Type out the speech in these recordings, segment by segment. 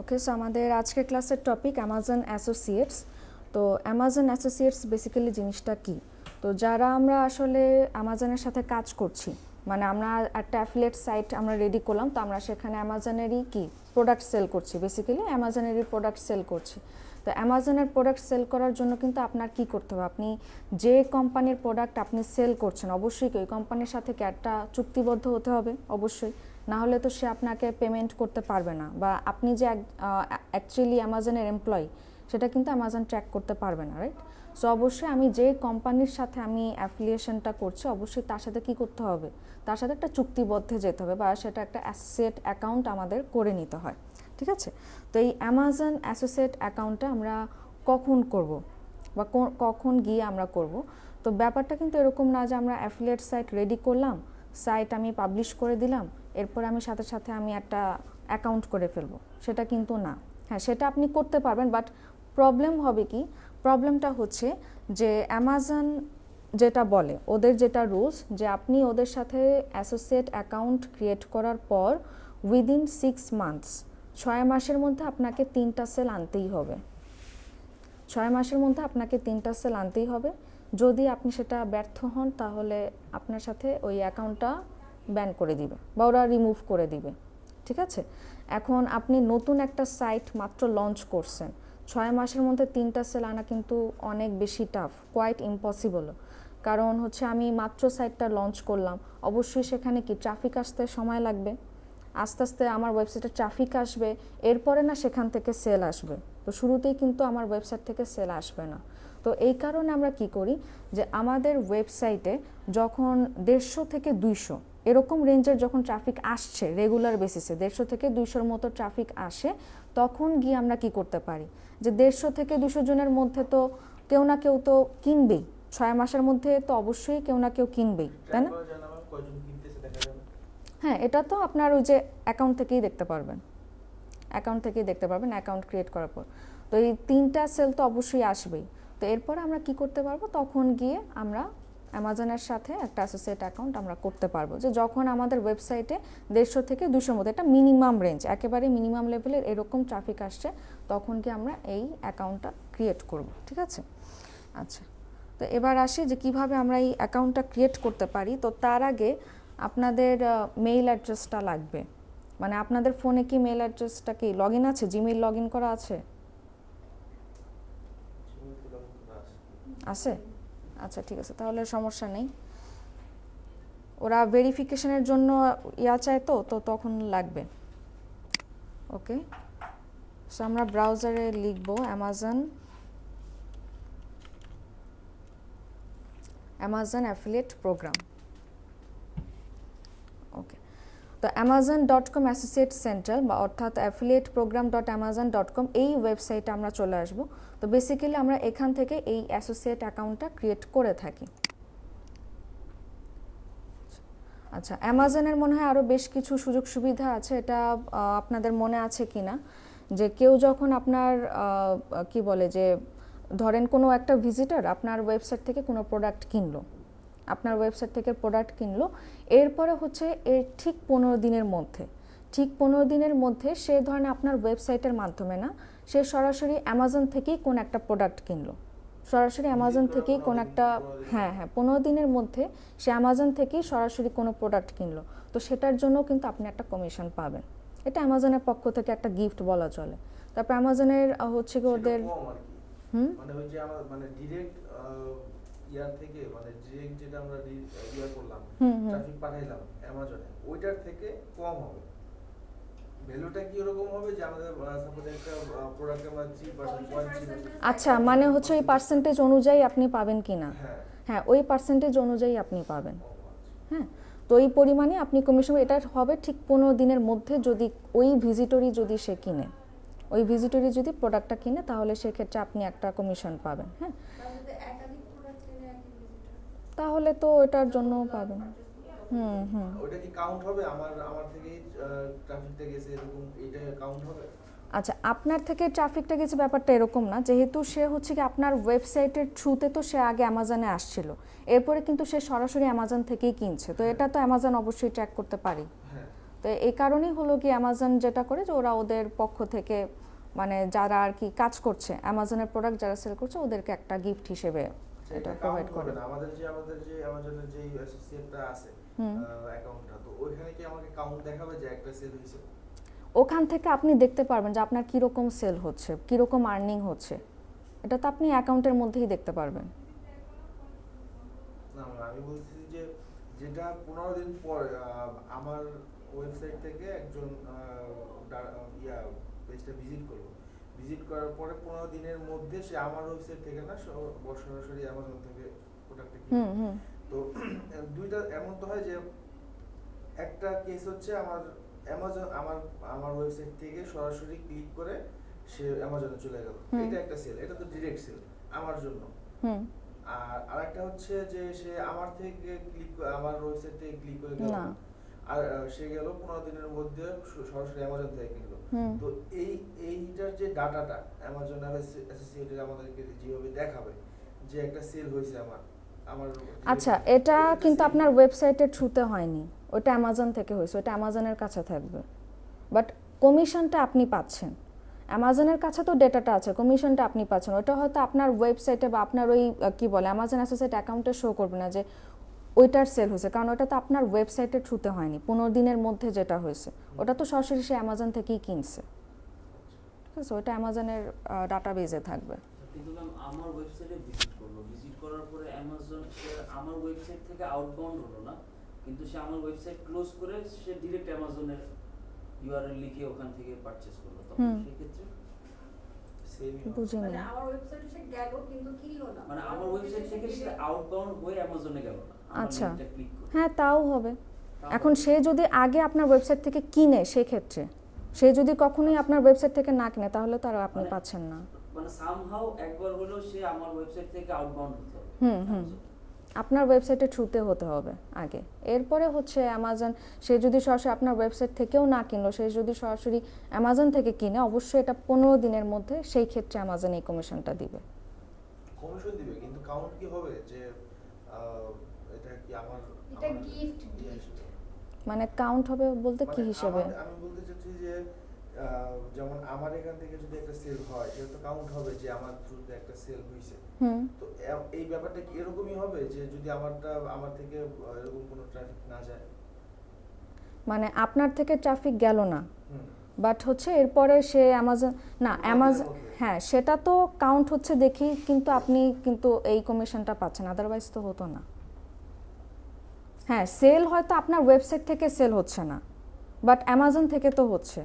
ওকে, so আমাদের আজকের ক্লাসের টপিক অ্যামাজন অ্যাসোসিয়েটস। তো অ্যামাজন অ্যাসোসিয়েটস বেসিক্যালি জিনিসটা কি? তো যারা আমরা আসলে অ্যামাজনের সাথে কাজ করছি, মানে আমরা একটা অ্যাফিলিয়েট সাইট আমরা রেডি করলাম, তো আমরা সেখানে অ্যামাজনেরই কি প্রোডাক্ট সেল করছি, বেসিক্যালি অ্যামাজনেরই প্রোডাক্ট সেল করছি। তো অ্যামাজনের প্রোডাক্ট সেল করার জন্য কিন্তু আপনার কি করতে হবে, আপনি যে কোম্পানির প্রোডাক্ট আপনি সেল করছেন অবশ্যই ওই কোম্পানির সাথে কি একটা চুক্তিবদ্ধ হতে হবে অবশ্যই, না হলে তো সে আপনাকে পেমেন্ট করতে পারবে না, বা আপনি যে অ্যাকচুয়ালি অ্যামাজনের এমপ্লয়ি সেটা কিন্তু অ্যামাজন ট্র্যাক করতে পারবে না, রাইট? সো অবশ্যই আমি যে কোম্পানির সাথে আমি অ্যাফিলিয়েশনটা করছি অবশ্যই তার সাথে কি করতে হবে, তার সাথে একটা চুক্তিবদ্ধে যেতে হবে, বা সেটা একটা অ্যাসোসিয়েট অ্যাকাউন্ট আমাদের করে নিতে হয়, ঠিক আছে? তো এই অ্যামাজন অ্যাসোসিয়েট অ্যাকাউন্টটা আমরা কখন করব বা কখন গিয়ে আমরা করব? তো ব্যাপারটা কিন্তু এরকম না যে আমরা অ্যাফিলিয়েট সাইট রেডি করলাম, সাইট আমি পাবলিশ করে দিলাম, এরপর আমি সাথে সাথে আমি একটা অ্যাকাউন্ট করে ফেলবো, সেটা কিন্তু না। হ্যাঁ, সেটা আপনি করতে পারবেন, বাট প্রবলেম হবে কি, প্রবলেমটা হচ্ছে যে অ্যামাজন যেটা বলে, ওদের যেটা রুলস, যে আপনি ওদের সাথে অ্যাসোসিয়েট অ্যাকাউন্ট ক্রিয়েট করার পর উইদিন 6 মান্থস, 6 মাসের মধ্যে আপনাকে 3টা সেল আনতেই হবে। 6 মাসের মধ্যে আপনাকে 3টা সেল আনতেই হবে। যদি আপনি সেটা ব্যর্থ হন তাহলে আপনার সাথে ওই অ্যাকাউন্টটা ব্যান করে দিবে বা ওরা রিমুভ করে দিবে, ঠিক আছে? এখন আপনি নতুন একটা সাইট মাত্র লঞ্চ করছেন, 6 মাসের মধ্যে 3টা সেল আনা কিন্তু অনেক বেশি টাফ, কোয়াইট ইম্পসিবল। কারণ হচ্ছে আমি মাত্র সাইটটা লঞ্চ করলাম, অবশ্যই সেখানে কি ট্রাফিক আসতে সময় লাগবে, আস্তে আস্তে আমার ওয়েবসাইটে ট্রাফিক আসবে, এরপরে না সেখান থেকে সেল আসবে। তো শুরুতেই কিন্তু আমার ওয়েবসাইট থেকে সেল আসবে না। তো এই কারণে আমরা কি করি, যে আমাদের ওয়েবসাইটে যখন 150 থেকে 200 এরকম রেঞ্জের যখন ট্রাফিক আসছে রেগুলার বেসিসে, 150 থেকে 200-র মতো ট্রাফিক আসে, তখন গিয়ে আমরা কি করতে পারি, যে 150 থেকে 200 জনের মধ্যে তো কেউ না কেউ তো কিনবেই, 6 মাসের মধ্যে তো অবশ্যই কেউ না কেউ কিনবেই, তাই না? হ্যাঁ, এটা তো আপনার ওই যে অ্যাকাউন্ট থেকেই দেখতে পারবেন, অ্যাকাউন্ট ক্রিয়েট করার পর। তো এই 3টা সেল তো অবশ্যই আসবেই। তো এরপর আমরা কি করতে পারবো, তখন গিয়ে আমরা অ্যামাজনের সাথে একটা অ্যাসোসিয়েট অ্যাকাউন্ট আমরা করতে পারবো, যে যখন আমাদের ওয়েবসাইটে 150 থেকে 200-র মধ্যে একটা মিনিমাম রেঞ্জ, একেবারে মিনিমাম লেভেলের এরকম ট্রাফিক আসছে, তখন কি আমরা এই অ্যাকাউন্টটা ক্রিয়েট করব, ঠিক আছে? আচ্ছা, তো এবার আসি যে কিভাবে আমরা এই অ্যাকাউন্টটা ক্রিয়েট করতে পারি। তো তার আগে আপনাদের মেইল অ্যাড্রেসটা লাগবে, মানে আপনাদের ফোনে কি মেইল অ্যাড্রেসটা কি লগ ইন আছে, জিমেইল লগ ইন করা আছে? আছে? আচ্ছা, ঠিক আছে, তাহলে সমস্যা নেই। ওরা ভেরিফিকেশনের জন্য চায়, তো তো তখন লাগবে। ওকে, সো আমরা ব্রাউজারে লিখব অ্যামাজন অ্যাফিলিয়েট প্রোগ্রাম। ওকে, তো amazon.com অ্যাসোসিয়েট সেন্টার বা অর্থাৎ affiliateprogram.amazon.com এই ওয়েবসাইটে আমরা চলে আসব। তো বেসিক্যালি আমরা এখান থেকে এই অ্যাসোসিয়েট অ্যাকাউন্টটা ক্রিয়েট করে থাকি। আচ্ছা, অ্যামাজনের মনে হয় আরও বেশ কিছু সুযোগ সুবিধা আছে, এটা আপনাদের মনে আছে কি না, যে কেউ যখন আপনার কি বলে, যে ধরেন কোনো একটা ভিজিটর আপনার ওয়েবসাইট থেকে কোনো প্রোডাক্ট কিনলো, এরপরে হচ্ছে এর ঠিক 15 দিনের মধ্যে সে ধরেন আপনার ওয়েবসাইটের মাধ্যমে না, সে সরাসরি অ্যামাজন থেকেই কোন একটা প্রোডাক্ট কিনলো, সরাসরি অ্যামাজন থেকেই কোন একটা, হ্যাঁ 15 দিনের মধ্যে সে অ্যামাজন থেকেই সরাসরি কোনো প্রোডাক্ট কিনলো, তো সেটার জন্য কিন্তু আপনি একটা কমিশন পাবেন। এটা অ্যামাজনের পক্ষ থেকে একটা গিফট বলা চলে। তারপর অ্যামাজনের হচ্ছে কি ওদের মানে ওই যে আমার মানে ডিরেক্ট ইয়ার থেকে, মানে ডিরেক্ট যেটা আমরা ইয়ার করলাম, ট্রাফিক পাঠাইলাম অ্যামাজনে, ওইটার থেকে কম হবে। ভ্যালুটা কি এরকম হবে যে আমাদের সাপোজ একটা প্রোডাক্ট আমরা 3%, আচ্ছা, মানে হচ্ছে ওই পার্সেন্টেজ অনুযায়ী আপনি পাবেন কিনা? হ্যাঁ, ওই পার্সেন্টেজ অনুযায়ী আপনি পাবেন। হ্যাঁ, তো ওই পরিমাণে আপনি কমিশন, এটা হবে ঠিক 15 দিনের মধ্যে, যদি ওই ভিজিটরই যদি সে কিনে, ওই ভিজিটরই যদি প্রোডাক্টটা কিনে, তাহলে সেক্ষেত্রে আপনি একটা কমিশন পাবেন। হ্যাঁ, তাহলে তো এটার জন্য পাবেন। ওটা কি কাউন্ট হবে? আমার থেকে ট্রাফিকটা গেছে এরকম, এটা কাউন্ট হবে? আচ্ছা, আপনার থেকে ট্রাফিকটা গেছে ব্যাপারটা এরকম না, যেহেতু সে হচ্ছে কি আপনার ওয়েবসাইটের থ্রুতে, তো সে আগে অ্যামাজনে আসছিল, এরপরে কিন্তু সে সরাসরি অ্যামাজন থেকেই কিনছে, তো এটা তো অ্যামাজন অবশ্যই ট্র্যাক করতে পারে। তো এই কারণেই হলো কি অ্যামাজন যেটা করে যে ওরা ওদের পক্ষ থেকে মানে যারা আর কি কাজ করছে অ্যামাজনের প্রোডাক্ট যারা সেল করছে ওদেরকে একটা গিফট হিসেবে এটা প্রোভাইড করে। আমাদের যে অ্যামাজনের যে অ্যাসোসিয়েটটা আছে অ্যাকাউন্টটা, তো ওইখানে কি আমাকে কাউন্ট দেখাবে যে একটা সেল হইছে? ওখান থেকে আপনি দেখতে পারবেন যে আপনার কীরকম সেল হচ্ছে, কীরকম আর্নিং হচ্ছে, এটা তো আপনি অ্যাকাউন্টের মধ্যেই দেখতে পারবেন। না আমি বলছি যে যেটা 15 দিন পর আমার ওয়েবসাইট থেকে একজন পেজটা ভিজিট করার পরে 15 দিনের মধ্যে সে আমার ওয়েবসাইট থেকে না সরাসরি অ্যামাজন থেকে প্রোডাক্টটা কিনে। তো দুইটা এমন তো হয় যে একটা কেস হচ্ছে আমার অ্যামাজন আমার ওয়েবসাইট থেকে সরাসরি ক্লিক করে সে অ্যামাজনে চলে গেল, এটা একটা সেল, এটা তো ডাইরেক্ট সেল আমার জন্য। আর আরেকটা হচ্ছে যে সে আমার থেকে আমার ওয়েবসাইট থেকে ক্লিক করে গেল আর সে গেল 15 দিনের মধ্যে সরাসরি অ্যামাজন থেকে কিনলো। তো এইটার যে ডাটাটা অ্যামাজন অ্যাসোসিয়েটেড আমাদেরকে যেভাবে দেখাবে যে একটা সেল হয়েছে আমার আচ্ছা, এটা কিন্তু আপনার ওয়েবসাইটের থ্রুতে হয়নি, ওটা অ্যামাজন থেকে হয়েছে, ওটা অ্যামাজনের কাছে থাকবে, বাট কমিশনটা আপনি পাচ্ছেন। অ্যামাজনের কাছে তো ডেটাটা আছে, কমিশনটা আপনি পাচ্ছেন। ওটা হয়তো আপনার ওয়েবসাইটে বা আপনার ওই কি বলে অ্যামাজন অ্যাসোসিয়েট অ্যাকাউন্টে শো করবে না যে ওইটার সেল হয়েছে, কারণ ওটা তো আপনার ওয়েবসাইটের থ্রুতে হয়নি। 15 দিনের মধ্যে যেটা হয়েছে ওটা তো সরাসরি সে অ্যামাজন থেকেই কিনছে, ঠিক আছে? ওটা অ্যামাজনের ডাটাবেজে থাকবে। কিন্তু ম্যাম আমার ওয়েবসাইটে ভিজিট করার পরে অ্যামাজন সে আমার ওয়েবসাইট থেকে আউটবাউন্ড হলো না, কিন্তু সে আমার ওয়েবসাইট ক্লোজ করে সে ডাইরেক্ট অ্যামাজনের ইউআরএল লিখে ওখান থেকে পারচেজ করলো, তখন সেই ক্ষেত্রে বুঝিনি। মানে আমার ওয়েবসাইটে সে গেল কিন্তু কিনলো না, মানে আমার ওয়েবসাইট থেকে সে আউটবাউন্ড হয়ে অ্যামাজনে গেল না, আচ্ছা, হ্যাঁ তাও হবে। এখন সে যদি আগে আপনার ওয়েবসাইট থেকে কিনে, সেক্ষেত্রে সে যদি কখনোই আপনার ওয়েবসাইট থেকে না কিনে তাহলে তো আর আপনি পাচ্ছেন না। মানে সামহাউ একবার হলো সে আমার ওয়েবসাইট থেকে আউটবাউন্ড হতে হবে। আপনার ওয়েবসাইটের থ্রুতে হতে হবে আগে, এরপরে হচ্ছে অ্যামাজন। সে যদি সরাসরি আপনার ওয়েবসাইট থেকেও না কিনলো, সে যদি সরাসরি অ্যামাজন থেকে কিনে, অবশ্যই এটা 15 দিনের মধ্যে সেই ক্ষেত্রে অ্যামাজন এই কমিশনটা দিবে। কমিশন দিবে, কিন্তু কাউন্ট কি হবে যে এটা কি আমার এটা গিফট মানে কাউন্ট হবে বলতে কি হিসেবে? আমি বলতে চাচ্ছি যে যেমন আমার এখান থেকে যদি একটা সেল হয় সেটা তো কাউন্ট হবে যে আমার থ্রুতে একটা সেল হইছে। তো এই ব্যাপারটা কি এরকমই হবে যে যদি আমার থেকে এরকম কোনো ট্রাফিক না যায়, মানে আপনার থেকে ট্রাফিক গেল না, বাট হচ্ছে এরপরে সে অ্যামাজন না অ্যামাজন, হ্যাঁ সেটা তো কাউন্ট হচ্ছে দেখি, কিন্তু আপনি কিন্তু এই কমিশনটা পাচ্ছেন, আদারওয়াইজ তো হতো না। হ্যাঁ সেল হয়তো আপনার ওয়েবসাইট থেকে সেল হচ্ছে না, বাট অ্যামাজন থেকে তো হচ্ছে।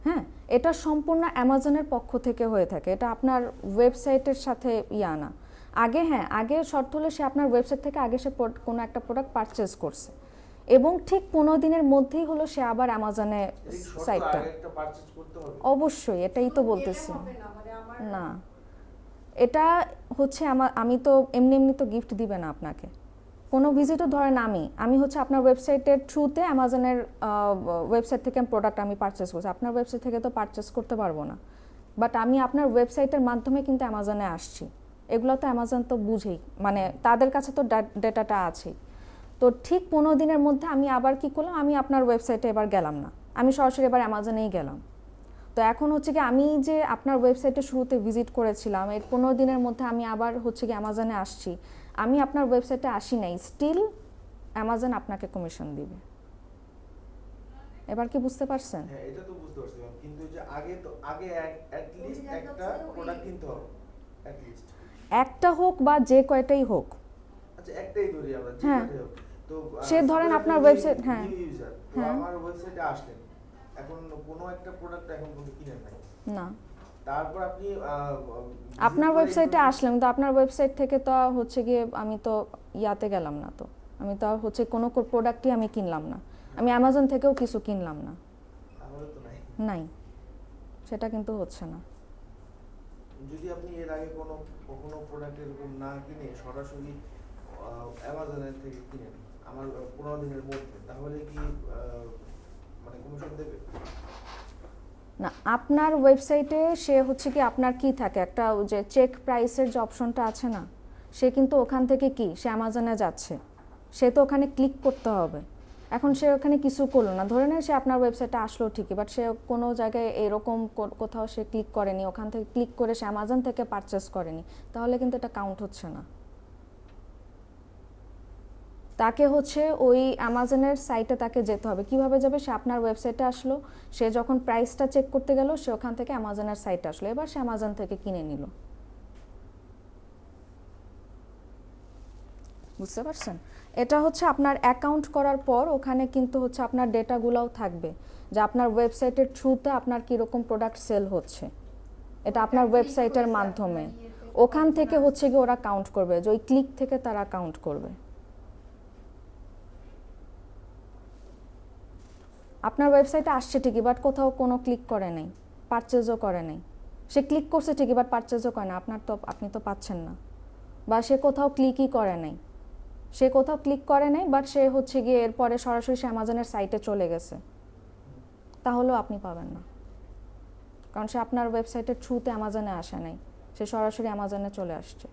হ্যাঁ, এটা সম্পূর্ণ অ্যামাজনের পক্ষ থেকে হয়ে থাকে, এটা আপনার ওয়েবসাইটের সাথে না। আগে হ্যাঁ, আগে শর্ত হলো সে আপনার ওয়েবসাইট থেকে আগে সে কোনো একটা প্রোডাক্ট পারচেজ করছে এবং ঠিক 15 দিনের মধ্যেই হলো সে আবার অ্যামাজনে সাইটটা অবশ্যই, এটাই তো বলতেছি না। এটা হচ্ছে আমি তো এমনি তো গিফট দিবে না আপনাকে কোনো ভিজিটও। ধরেন আমি হচ্ছে আপনার ওয়েবসাইটের থ্রুতে অ্যামাজনের ওয়েবসাইট থেকে প্রোডাক্ট আমি পারচেস করছি, আপনার ওয়েবসাইট থেকে তো পারচেস করতে পারবো না, বাট আমি আপনার ওয়েবসাইটের মাধ্যমে কিন্তু অ্যামাজনে আসছি। এগুলো তো অ্যামাজন তো বুঝেই, মানে তাদের কাছে তো ডেটাটা আছেই। তো ঠিক 15 দিনের মধ্যে আমি আবার কি করলাম, আমি আপনার ওয়েবসাইটে এবার গেলাম না, আমি সরাসরি এবার অ্যামাজনেই গেলাম। তো এখন হচ্ছে কি আমি যে আপনার ওয়েবসাইটে শুরুতে ভিজিট করেছিলাম, এর 15 দিনের মধ্যে আমি আবার হচ্ছে কি অ্যামাজনে আসছি, আমি আপনার ওয়েবসাইটে আসি নাই, স্টিল অ্যামাজন আপনাকে কমিশন দিবে। এবার কি বুঝতে পারছেন? হ্যাঁ এটা তো বুঝতে পারছি, কিন্তু যে আগে অ্যাট লিস্ট একটা প্রোডাক্ট কিনতে হবে, অ্যাট লিস্ট একটা হোক বা যে কয়টাই হোক। আচ্ছা একটাই ধরি আমরা, যে কয়টাই হোক। তো সে ধরেন আপনার ওয়েবসাইট, হ্যাঁ তো আমার ওয়েবসাইটে আসলেন, এখন কোনো একটা প্রোডাক্ট এখন পর্যন্ত কিনেন নাই না, তারপর আপনি আপনার ওয়েবসাইটে আসলাম, তো আপনার ওয়েবসাইট থেকে তো হচ্ছে গিয়ে আমি তো ইয়াতে গেলাম না, তো আমি তো হচ্ছে কোনো প্রোডাক্টই আমি কিনলাম না, আমি অ্যামাজন থেকেও কিছু কিনলাম না, তাহলে তো নাই, সেটা কিন্তু হচ্ছে না। যদি আপনি এর আগে কখনো প্রোডাক্ট এরকম না কিনে সরাসরি অ্যামাজনের থেকে কিনেন আমার 15 দিনের মধ্যে, তাহলে কি মানে কমিশন দেবে না? আপনার ওয়েবসাইটে সে হচ্ছে কি আপনার কি থাকে, একটা যে চেক প্রাইসের যে অপশনটা আছে না, সে কিন্তু ওখান থেকে কি সে অ্যামাজনে যাচ্ছে, সে তো ওখানে ক্লিক করতে হবে, এখন সে ওখানে কিছু করলো না, ধরে নেন সে আপনার ওয়েবসাইটে আসলো ঠিকই, বাট সে কোনো জায়গায় এরকম কোথাও সে ক্লিক করেনি, ওখান থেকে ক্লিক করে সে অ্যামাজন থেকে পারচেস করেনি, তাহলে কিন্তু এটা কাউন্ট হচ্ছে না। তাকে হচ্ছে ওই অ্যামাজনের সাইটে তাকে যেতে হবে। কিভাবে যাবে? সে আপনার ওয়েবসাইটে আসলো, সে যখন প্রাইসটা চেক করতে গেল সে ওখান থেকে অ্যামাজনের সাইটে আসলো, এবার সে অ্যামাজন থেকে কিনে নিল। বুঝতে পারছেন? এটা হচ্ছে আপনার অ্যাকাউন্ট করার পর ওখানে কিন্তু হচ্ছে আপনার ডেটাগুলোও থাকবে যে আপনার ওয়েবসাইটের থ্রুতে আপনার কীরকম প্রোডাক্ট সেল হচ্ছে, এটা আপনার ওয়েবসাইটের মাধ্যমে। ওখান থেকে হচ্ছে গিয়ে ওরা কাউন্ট করবে, যে ওই ক্লিক থেকে তারা কাউন্ট করবে। আপনার ওয়েবসাইটে আসছে ঠিকই, বাট কোথাও কোনো ক্লিক করে নাই, পারচেজও করে নাই। সে ক্লিক করছে ঠিকই, বাট পারচেজও করে না, আপনি তো পাচ্ছেন না। বা সে কোথাও ক্লিকই করে নাই, বাট সে হচ্ছে গিয়ে এরপরে সরাসরি সে অ্যামাজনের সাইটে চলে গেছে, তাহলেও আপনি পাবেন না, কারণ সে আপনার ওয়েবসাইটের থ্রুতে অ্যামাজনে আসে নাই, সে সরাসরি অ্যামাজনে চলে আসছে।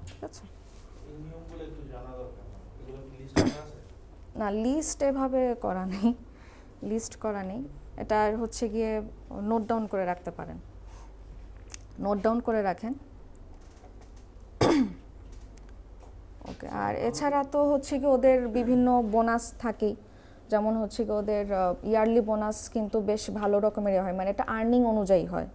ঠিক আছে? এই নিয়মগুলো একটু জানা দরকার, এগুলো কি লিস্ট করা আছে? না, লিস্ট এভাবে করা নেই, এটা হচ্ছে গিয়ে নোট ডাউন করে রাখতে পারেন, নোট ডাউন করে রাখেন। ওকে, আর এছাড়া তো হচ্ছে কি ওদের বিভিন্ন বোনাস থাকেই, যেমন হচ্ছে কি ওদের ইয়ারলি বোনাস কিন্তু বেশ ভালো রকমেরই হয়, মানে এটা আর্নিং অনুযায়ী হয়,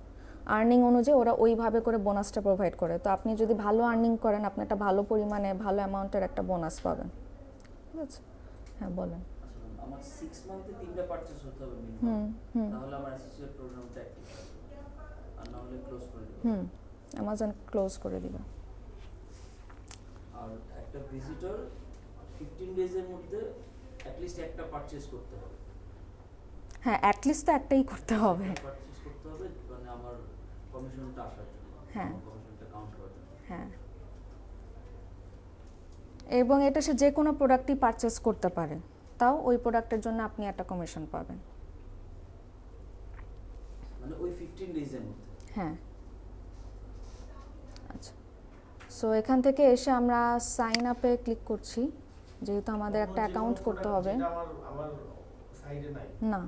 ওরা ওইভাবে করে বোনাসটা প্রোভাইড করে। তো আপনি যদি ভালো আর্নিং করেন, আপনি একটা ভালো পরিমাণে ভালো অ্যামাউন্টের একটা বোনাস পাবেন। ঠিক আছে? হ্যাঁ, বলেন। আচ্ছা, আমার 6 মান্থে 3টা পারচেজ হতে হবে মিনিমাম, তাহলে আমার অ্যাসোসিয়েট প্রোগ্রামটা অ্যাক্টিভ থাকবে, আর না হলে ক্লোজ করে দেব। অ্যামাজন ক্লোজ করে দিবে। আর একটা ভিজিটর 15 ডেজের মধ্যে অ্যাটলিস্ট একটা পারচেজ করতে হবে। হ্যাঁ, অ্যাটলিস্ট তো একটাই করতে হবে। পারচেজ করতে হবে, মানে আমার কমিশনটা আসার জন্য, হ্যাঁ, কমিশনটা কাউন্ট করার জন্য। হ্যাঁ, এবং এটা সে যে কোনো প্রোডাক্টই পারচেস করতে পারে, তাও ওই প্রোডাক্টের জন্য আপনি একটা কমিশন পাবেন। মানে ওই 15 ডেজের মধ্যে। হ্যাঁ। আচ্ছা, সো এখান থেকে এসে আমরা সাইন আপে ক্লিক করছি, যেহেতু আমাদের একটা অ্যাকাউন্ট করতে হবে। যেটা আমার সাইডে নাই, না,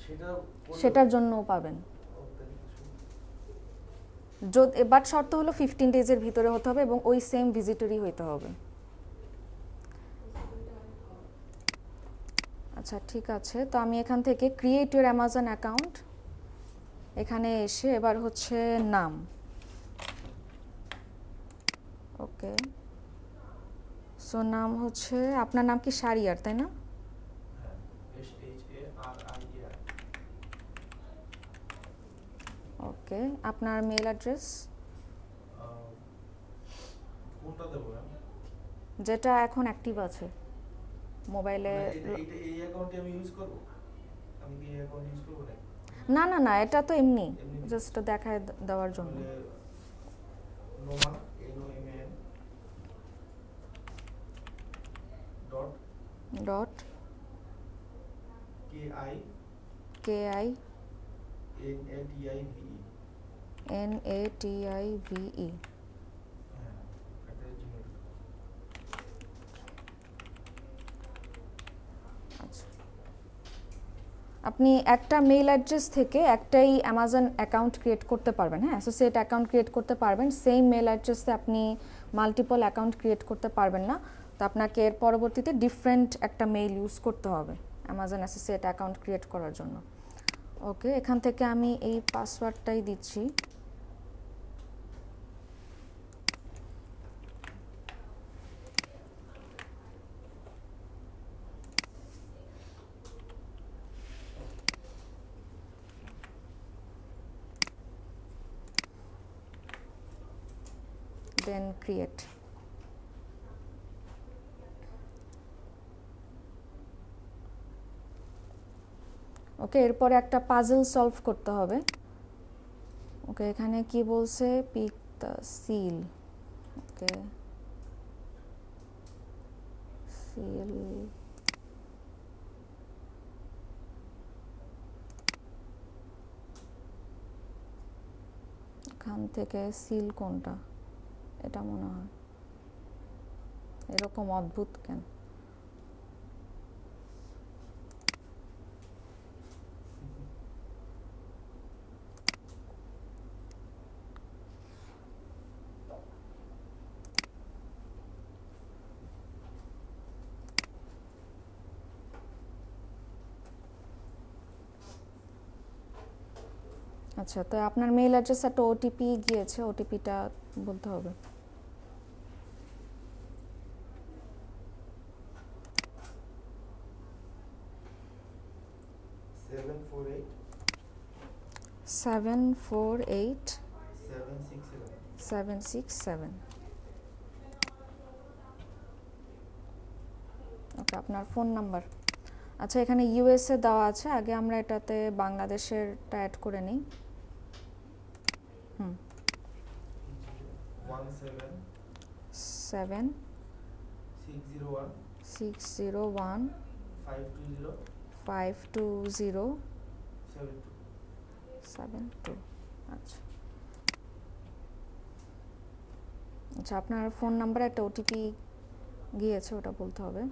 সেটা সেটার জন্যও পাবেন। বাট শর্ত হলো 15 ডেজের ভিতরে হতে হবে এবং ওই সেম ভিজিটরই হইতে হবে। আচ্ছা, ঠিক আছে, তো আমি এখান থেকে ক্রিয়েট ইউর অ্যামাজন অ্যাকাউন্ট, এখানে এসে এবার হচ্ছে নাম। ওকে, সো নাম হচ্ছে, আপনার নাম কি শারিয়ার, তাই না? SHARIER। ওকে, আপনার মেল অ্যাড্রেস কোনটা দেবো? যেটা এখন অ্যাক্টিভ আছে মোবাইলে। এই অ্যাকাউন্টে আমি ইউজ করব? আমি কি এই অ্যাকাউন্ট ইউজ করব না? না না না, এটা তো এমনি জাস্ট দেখায় দেওয়ার জন্য। Noman NOMAN dot KI KI NATIVE। NATIVE। হ্যাঁ, এটা জিমেইল। আচ্ছা, আপনি একটা মেইল অ্যাড্রেস থেকে একটাই অ্যামাজন অ্যাকাউন্ট ক্রিয়েট করতে পারবেন। হ্যাঁ, অ্যাসোসিয়েট অ্যাকাউন্ট ক্রিয়েট করতে পারবেন, সেম মেইল অ্যাড্রেসে আপনি মাল্টিপল অ্যাকাউন্ট ক্রিয়েট করতে পারবেন না। তো আপনাকে এর পরবর্তীতে ডিফারেন্ট একটা মেইল ইউজ করতে হবে অ্যামাজন অ্যাসোসিয়েট অ্যাকাউন্ট ক্রিয়েট করার জন্য। ওকে, এখান থেকে আমি এই পাসওয়ার্ডটাই দিচ্ছি। দেন ক্রিয়েট। ওকে, এরপরে একটা পাজল সলভ করতে হবে। ওকে, এখানে কি বলছে? Pick the seal. Okay, seal, এখান থেকে সিল কোনটা? এটা মনে হয় এরকম অদ্ভুত কেন? আচ্ছা, তো আপনার মেইল অ্যাড্রেস একটা ওটিপি গিয়েছে, ওটিপিটা বলতে হবে। 748 748 767 767। ওকে, আপনার ফোন নাম্বার। আচ্ছা, এখানে ইউএসএ দেওয়া আছে, আগে আমরা এটাতে বাংলাদেশেরটা অ্যাড করে নিই। 7 601 601 520 520 72 72। আচ্ছা আচ্ছা, আপনার ফোন নাম্বারে একটা ওটিপি গিয়েছে, ওটা বলতে হবে।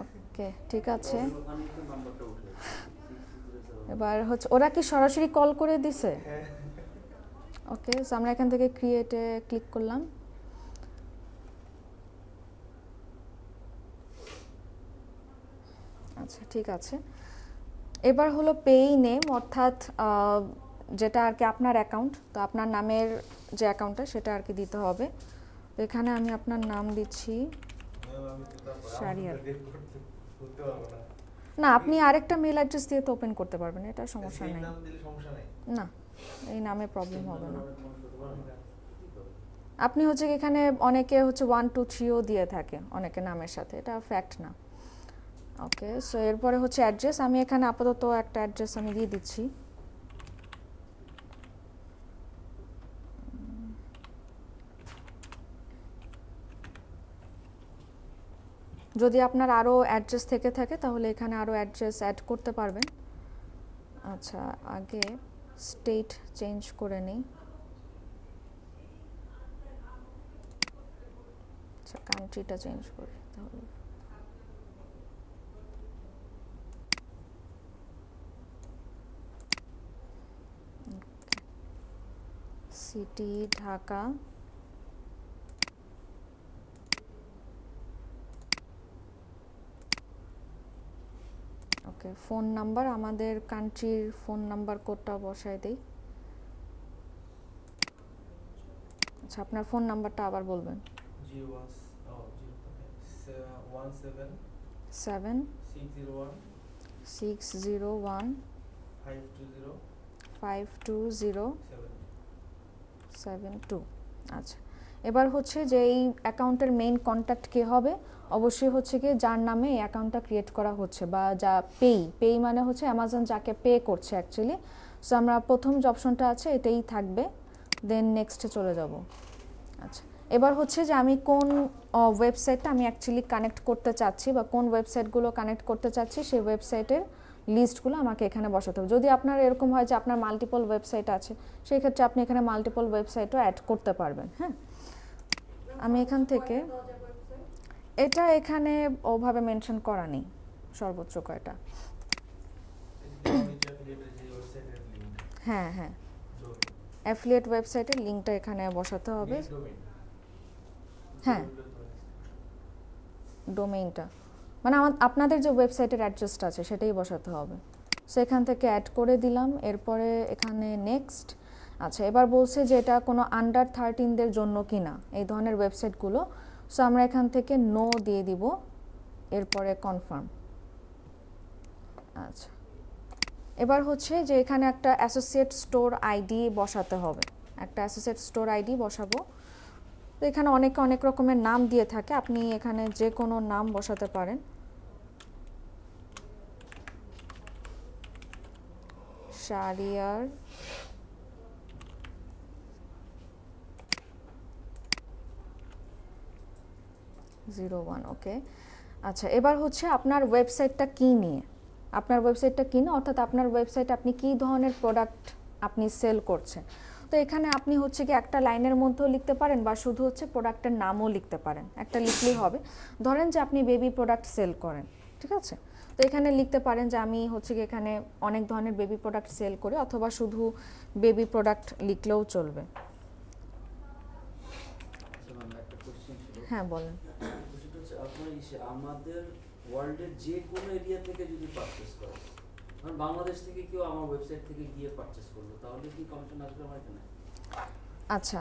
ওকে, ঠিক আছে। ওখানে তো নাম্বারটা উঠে 607 এবার হচ্ছে ওরা কি সরাসরি কল করে দিছে? ওকে, সো আমরা এখান থেকে ক্রিয়েটে ক্লিক করলাম। আচ্ছা, ঠিক আছে। এবার হলো পেই নেম, অর্থাৎ যেটা আর কি আপনার অ্যাকাউন্ট, তো আপনার নামের যে অ্যাকাউন্টটা সেটা আর কি দিতে হবে। তো এখানে আমি আপনার নাম দিচ্ছি শারিয়ার। না, আপনি আরেকটা মেল অ্যাড্রেস দিয়ে তো ওপেন করতে পারবেন, এটা সমস্যা নেই। নাম দিলে সমস্যা নাই। না, এই নামে প্রবলেম হবে না। অনেক মানুষ করতে পারে না। কি করবে? আপনি হচ্ছে কি এখানে অনেকে হচ্ছে 1 2 3ও দিয়ে থাকে অনেকে নামের সাথে, এটা ফ্যাক্ট না। ওকে, সো এরপরে হচ্ছে অ্যাড্রেস, আমি এখানে আপাতত একটা অ্যাড্রেস আমি দিয়ে দিচ্ছি। যদি আপনার আরও অ্যাড্রেস থেকে থাকে তাহলে এখানে আরও অ্যাড্রেস অ্যাড করতে পারবেন। আচ্ছা, আগে স্টেট চেঞ্জ করে নিই। আচ্ছা, কান্ট্রিটা চেঞ্জ করি তাহলে। সিটি ঢাকা। ওকে, ফোন নাম্বার, আমাদের কান্ট্রির ফোন নাম্বার কোডটা বসায় দেই। আচ্ছা, আপনার ফোন নাম্বারটা আবার বলবেন। 7 601 520 72। আচ্ছা, এবার হচ্ছে যে এই অ্যাকাউন্টের মেইন কন্ট্যাক্ট কে হবে, অবশ্যই হচ্ছে কি যার নামে এই অ্যাকাউন্টটা ক্রিয়েট করা হচ্ছে, বা যা পেই মানে হচ্ছে অ্যামাজন যাকে পে করছে অ্যাকচুয়ালি। সো আমরা প্রথম যে অপশনটা আছে এটাই থাকবে, দেন নেক্সটে চলে যাব। আচ্ছা, এবার হচ্ছে যে আমি কোন ওয়েবসাইটটা আমি অ্যাকচুয়ালি কানেক্ট করতে চাচ্ছি, বা কোন ওয়েবসাইটগুলো কানেক্ট করতে চাচ্ছি সেই ওয়েবসাইটের লিস্টগুলো আমাকে এখানে বসাতে হবে। যদি আপনার এরকম হয় যে আপনার মাল্টিপল ওয়েবসাইট আছে, সেই ক্ষেত্রে আপনি এখানে মাল্টিপল ওয়েবসাইটও অ্যাড করতে পারবেন। হ্যাঁ, আমি এখান থেকে এটা এখানে ওভাবে মেনশন করা নেই সর্বোচ্চ কয়টা। হ্যাঁ হ্যাঁ, অ্যাফিলিয়েট ওয়েবসাইটের লিঙ্কটা এখানে বসাতে হবে। হ্যাঁ, ডোমেইনটা মানে আপনাদের যে ওয়েবসাইটের অ্যাড্রেসটা আছে সেটাই বসাতে হবে। সো এখান থেকে অ্যাড করে দিলাম, এরপরে এখানে নেক্সট। আচ্ছা, এবার বলছে যে এটা কোনো আন্ডার 13দের জন্য কিনা এই ধরনের ওয়েবসাইটগুলো। সো আমরা এখান থেকে নো দিয়ে দিব, এরপরে কনফার্ম। আচ্ছা, এবার হচ্ছে যে এখানে একটা অ্যাসোসিয়েট স্টোর আইডি বসাতে হবে, একটা অ্যাসোসিয়েট স্টোর আইডি বসাবো। তো এখানে অনেকে অনেক রকমের নাম দিয়ে থাকে, আপনি এখানে যে কোনো নাম বসাতে পারেন। শারিয়ার (01), ওকে। আচ্ছা, এবার হচ্ছে আপনার ওয়েবসাইটটা কি নিয়ে, আপনার ওয়েবসাইটটা কি নিয়ে, অর্থাৎ আপনার ওয়েবসাইটে আপনি কী ধরনের প্রোডাক্ট আপনি সেল করছেন। তো এখানে আপনি হচ্ছে কি একটা লাইনের মধ্যেও লিখতে পারেন বা শুধু হচ্ছে প্রোডাক্টের নামও লিখতে পারেন, একটা লিখলেই হবে। ধরেন যে আপনি বেবি প্রোডাক্ট সেল করেন, ঠিক আছে, তো এখানে লিখতে পারেন যে আমি হচ্ছে কি এখানে অনেক ধরনের বেবি প্রোডাক্ট সেল করি, অথবা শুধু বেবি প্রোডাক্ট লিখলেও চলবে। আচ্ছা ম্যাম, একটা কোশ্চেন ছিল। হ্যাঁ বলেন। কোশ্চেনটা হচ্ছে আপনার আমাদের ওয়ার্ল্ডের যে কোনো এরিয়া থেকে যদি পারচেস করে, মানে বাংলাদেশ থেকে কেউ আমার ওয়েবসাইট থেকে গিয়ে পারচেস করলো, তাহলে কি কমিশন আসবে আমার এখানে? আচ্ছা,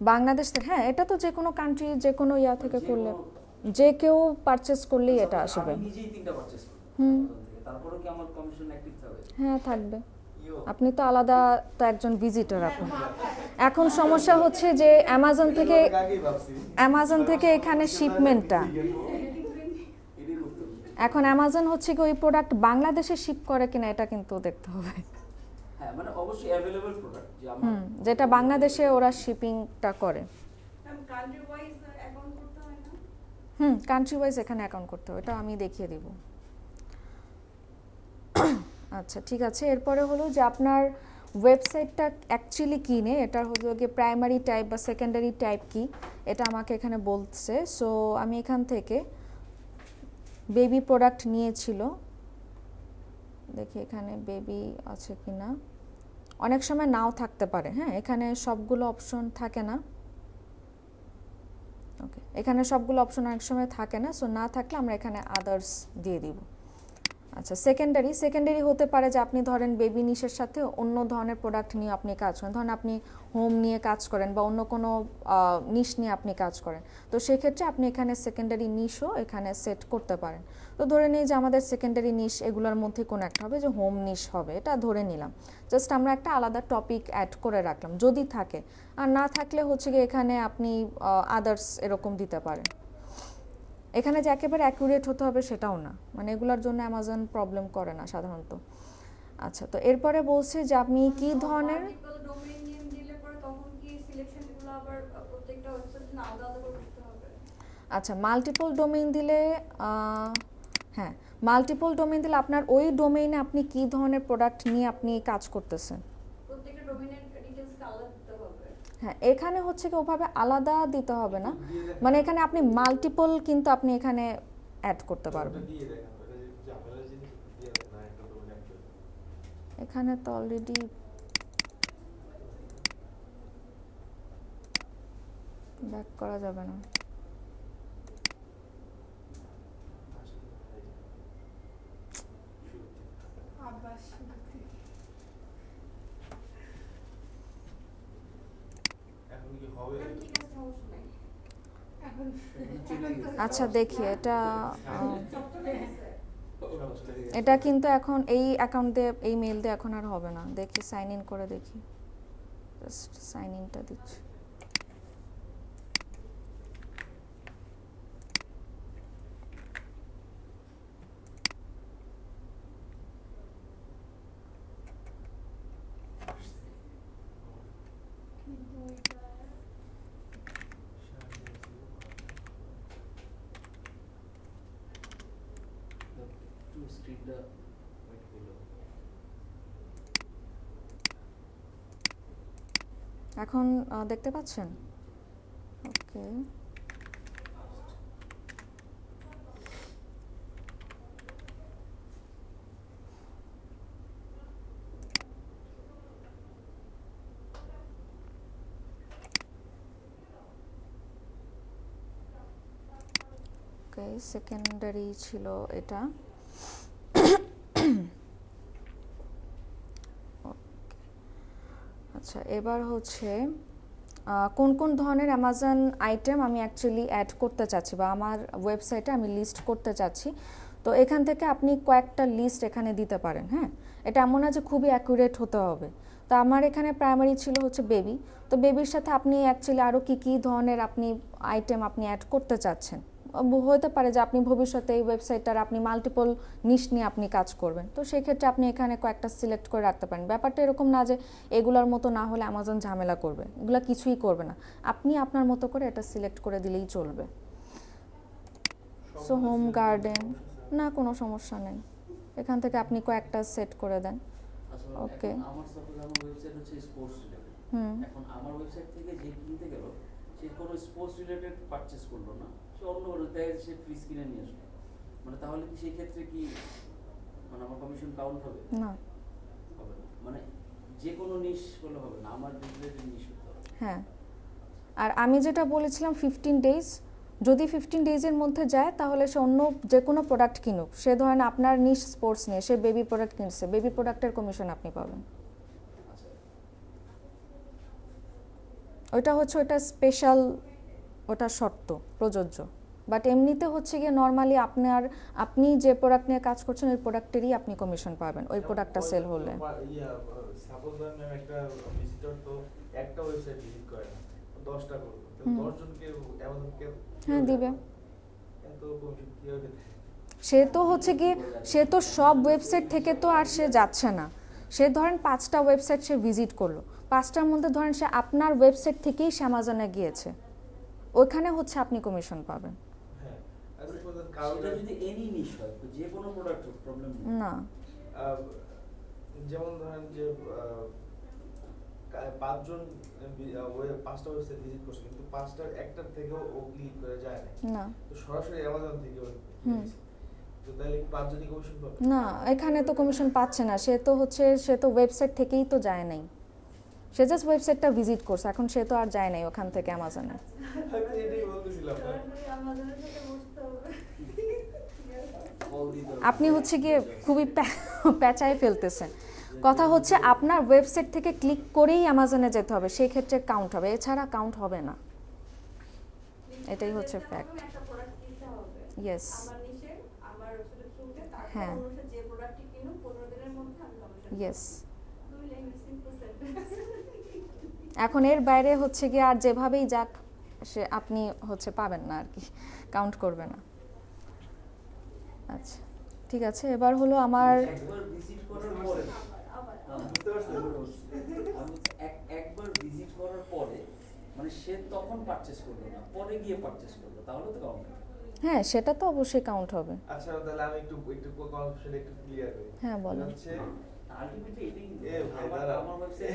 বাংলাদেশ থেকে, হ্যাঁ এটা তো যে কোনো কান্ট্রি যে কোনো ইয়া থেকে যে করলে, কোনো- যে কেউ পারচেস করলেই আচ্ছা, এটা আসবে। আমি নিজেই 3টা পারচেস করলাম হুম। Amazon থেকে, তারপরেও কি আমার কমিশন অ্যাক্টিভ থাকবে? হ্যাঁ থাকবে, আপনি তো আলাদা তো একজন ভিজিটর আপনি। এখন সমস্যা হচ্ছে যে অ্যামাজন থেকে, আগেই ভাবছি অ্যামাজন থেকে এখানে শিপমেন্টটা, এটাই করতে হবে। এখন অ্যামাজন হচ্ছে কি ওই প্রোডাক্ট বাংলাদেশে শিপ করে কিনা এটা কিন্তু দেখতে হবে। হ্যাঁ, মানে অবশ্যই অ্যাভেলেবল প্রোডাক্ট যে আমার যেটা বাংলাদেশে ওরা শিপিংটা করে। কান্ট্রি ওয়াইজ অ্যাকাউন্ট করতে হয় না? কান্ট্রি ওয়াইজ এখানে অ্যাকাউন্ট করতে হবে, এটা আমি দেখিয়ে দিব। আচ্ছা ঠিক আছে, এরপরে হলো যে আপনার ওয়েবসাইটটা অ্যাকচুয়ালি কী নেই, এটা হলো গিয়ে প্রাইমারি টাইপ বা সেকেন্ডারি টাইপ কি, এটা আমাকে এখানে বলছে। সো আমি এখান থেকে বেবি প্রোডাক্ট নিয়েছিল, দেখি এখানে বেবি আছে কি না, অনেক সময় নাও থাকতে পারে, হ্যাঁ এখানে সবগুলো অপশন থাকে না। ওকে, এখানে সবগুলো অপশন অনেক সময় থাকে না, সো না থাকলে আমরা এখানে আদার্স দিয়ে দিব। আচ্ছা, সেকেন্ডারি হতে পারে যে আপনি ধরেন বেবি নিশের সাথে অন্য ধরনের প্রোডাক্ট নিয়ে আপনি কাজ করেন, ধরেন আপনি হোম নিয়ে কাজ করেন বা অন্য কোনো নিশ নিয়ে আপনি কাজ করেন, তো সেক্ষেত্রে আপনি এখানে সেকেন্ডারি নিশও এখানে সেট করতে পারেন। তো ধরে নিই যে আমাদের সেকেন্ডারি নিশ এগুলোর মধ্যে কোনো একটা হবে যে হোম নিশ হবে, এটা ধরে নিলাম, জাস্ট আমরা একটা আলাদা টপিক অ্যাড করে রাখলাম যদি থাকে, আর না থাকলে হচ্ছে গিয়ে এখানে আপনি আদার্স এরকম দিতে পারেন। এখানে যে একেবারে অ্যাকুরেট হতে হবে সেটাও না, মানে এগুলোর জন্য অ্যামাজন প্রবলেম করে না সাধারণত। আচ্ছা, তো এরপরে বলছে যে আপনি কি ধরনের, মাল্টিপল ডোমেইন নেম দিলে পরে তখন কি সিলেকশনগুলো আবার প্রত্যেকটা ওয়েবসাইটে আলাদা আলাদা করে করতে হবে? আচ্ছা মাল্টিপল ডোমেইন দিলে হ্যাঁ, মাল্টিপল ডোমেইন দিলে আপনার ওই ডোমেইনে আপনি কি ধরনের প্রোডাক্ট নিয়ে আপনি কাজ করতেছেন, প্রত্যেকটা ডোমেইনের ডিটেইলস আলাদা দিতে হবে। হ্যাঁ এখানে হচ্ছে কি ওভাবে আলাদা দিতে হবে না, মানে এখানে আপনি মাল্টিপল কিন্তু আপনি এখানে অ্যাড করতে পারবেন। দিয়ে দেখেন ওটা যে ঝামেলার জিনিস দিয়ে দেন না, একটা ডোমেইন অ্যাড এখানে তো অলরেডি ব্যাক করা যাবে না। এখন কি হবে? ঠিক আছে, সমস্যা নাই। আচ্ছা দেখি এটা সব চলে গেছে। এটা কিন্তু এখন এই অ্যাকাউন্ট দিয়ে এই মেল দিয়ে এখন আর হবে না, দেখি সাইন ইন করে দেখি, জাস্ট সাইন ইনটা দিচ্ছি। একটু স্ক্রিনটা ওয়েট করলো। এখন দেখতে পাচ্ছেন? ওকে, ওকে সেকেন্ডারি ছিল এটা। আচ্ছা, এবার হচ্ছে কোন কোন ধরনের অ্যামাজন আইটেম আমি অ্যাকচুয়ালি অ্যাড করতে চাচ্ছি বা আমার ওয়েবসাইটে আমি লিস্ট করতে চাচ্ছি, তো এখান থেকে আপনি কয়েকটা লিস্ট এখানে দিতে পারেন। হ্যাঁ, এটা এমন না যে খুবই অ্যাকুরেট হতে হবে। তো আমার এখানে প্রাইমারি ছিল হচ্ছে বেবি, তো বেবির সাথে আপনি অ্যাকচুয়ালি আরও কী কী ধরনের আপনি আইটেম আপনি অ্যাড করতে চাচ্ছেন, হতে পারে যে আপনি ভবিষ্যতে এই ওয়েবসাইটটার আপনি মাল্টিপল নিশ নিয়ে আপনি কাজ করবেন, তো সেই ক্ষেত্রে আপনি এখানে কয়েকটা সিলেক্ট করে রাখতে পারেন। ব্যাপারটা এরকম না যে এগুলোর মতো না হলে অ্যামাজন ঝামেলা করবে, এগুলো কিছুই করবে না, আপনি আপনার মতো করে এটা সিলেক্ট করে দিলেই চলবে। সো হোম গার্ডেন, না কোনো সমস্যা নেই, এখান থেকে আপনি কয়েকটা সেট করে দেন। আচ্ছা Okay. এখন আমার সাপোজ আমার ওয়েবসাইট হচ্ছে স্পোর্টস রিলেটেড, হুম এখন আমার ওয়েবসাইট থেকে যে কিনতে গেল সে কোনো স্পোর্টস রিলেটেড পারচেজ করলো না, সে অন্য কোনো দেখা যাচ্ছে সে ফ্রি স্কিনে নিয়ে আসলো, মানে তাহলে কি সেই ক্ষেত্রে কি মানে আমার কমিশন কাউন্ট হবে? না, হবে না, মানে যে কোনো নিশ হলে হবে না, আমার রিলেটেড নিশ হতে হবে। হ্যাঁ। আর আমি যেটা বলেছিলাম 15 ডেজ, যদি 15 ডেজের মধ্যে যায় তাহলে সে অন্য যে কোনো প্রোডাক্ট কিনুক, সে ধরেন আপনার নিশ স্পোর্টস নিয়ে সে বেবি প্রোডাক্ট কিনছে, বেবি প্রোডাক্টের কমিশন আপনি পাবেন। আচ্ছা ওইটা হচ্ছে ওটা স্পেশাল, ওটা শর্ত প্রযোজ্য, বাট এমনিতে হচ্ছে গিয়ে নর্মালি আপনি যে প্রোডাক্ট নিয়ে কাজ করছেন ওই প্রোডাক্টেরই আপনি কমিশন পাবেন ওই প্রোডাক্টটা সেল হলে। সাপোজ ধরেন একটা ভিজিটর তো একটা ওয়েবসাইট ভিজিট করে না, 10টা করবে, তো 10 জনকে অ্যামাজনকে হ্যাঁ দিবে। এত কমিশন কিভাবে দেয়? সে তো হচ্ছে গিয়ে সে তো সব ওয়েবসাইট থেকে তো আর সে যাচ্ছে না, সে ধরেন 5টা ওয়েবসাইট সে ভিজিট করলো, 5টার মধ্যে ধরেন সে আপনার ওয়েবসাইট থেকেই সে অ্যামাজনে গিয়েছে, ওইখানে হচ্ছে আপনি কমিশন পাবেন। হ্যাঁ, আচ্ছা suppose সেটা কারোর যদি এনি নিশ হয় তো যে কোনো প্রোডাক্ট হোক প্রবলেম নেই। না, যেমন ধরেন যে 5 জন 5টা ওয়েবসাইট ভিজিট করছে, কিন্তু 5টার একটার থেকেও ও ক্লিক করে যায় না, না, তো সরাসরি অ্যামাজন থেকে ও হুম। কিনেছে। তো তাহলে কি 5 জনই কমিশন পাবে? না, এখানে তো কমিশন পাচ্ছে না, সে তো ওয়েবসাইট থেকেই তো যায় নাই, সে জাস্ট ওয়েবসাইটটা ভিজিট করছে, এখন সে তো আর যায় নাই ওখান থেকে অ্যামাজনে। আমি এটাই বলতেছিলাম না। সরাসরি আমাজনের সাথে বসতে হবে। কল দিতে হবে। আপনি হচ্ছে গিয়ে খুবই প্যাঁচায় ফেলতেছেন। কথা হচ্ছে আপনার ওয়েবসাইট থেকে ক্লিক করেই অ্যামাজনে যেতে হবে, সেই ক্ষেত্রে কাউন্ট হবে, এছাড়া কাউন্ট হবে না। এটাই হচ্ছে fact. একটা প্রোডাক্ট কিনতে হবে। ইয়েস, আমার নিশে আমার ওয়েবসাইটে থ্রুতে তারপর হ্যাঁ। অন্য সে যে প্রোডাক্টটি কিনুক 15 দিনের মধ্যে আমি কমিশন ইয়েস। Simple sentence. এখন এর বাইরে হচ্ছে গিয়ে আর যেভাবেই যাক সে আপনি হচ্ছে পাবেন না আর কি, কাউন্ট করবে না। আচ্ছা ঠিক আছে, এবার হলো আমার একবার ভিজিট করার পরে আবার বুঝতে পারছেন? আমি বলছি, একবার ভিজিট করার পরে মানে সে তখন পারচেজ করলো না, পরে গিয়ে পারচেজ করলো, তাহলে তো কাউন্ট হবে। হ্যাঁ সেটা তো অবশ্যই কাউন্ট হবে। আচ্ছা তাহলে আমি একটু কনফিউশন একটু ক্লিয়ার করি। হ্যাঁ, বলেন। হচ্ছে আলটিমেটলি এটাই এ ভাই, দাঁড়াও। আমার ওয়েবসাইট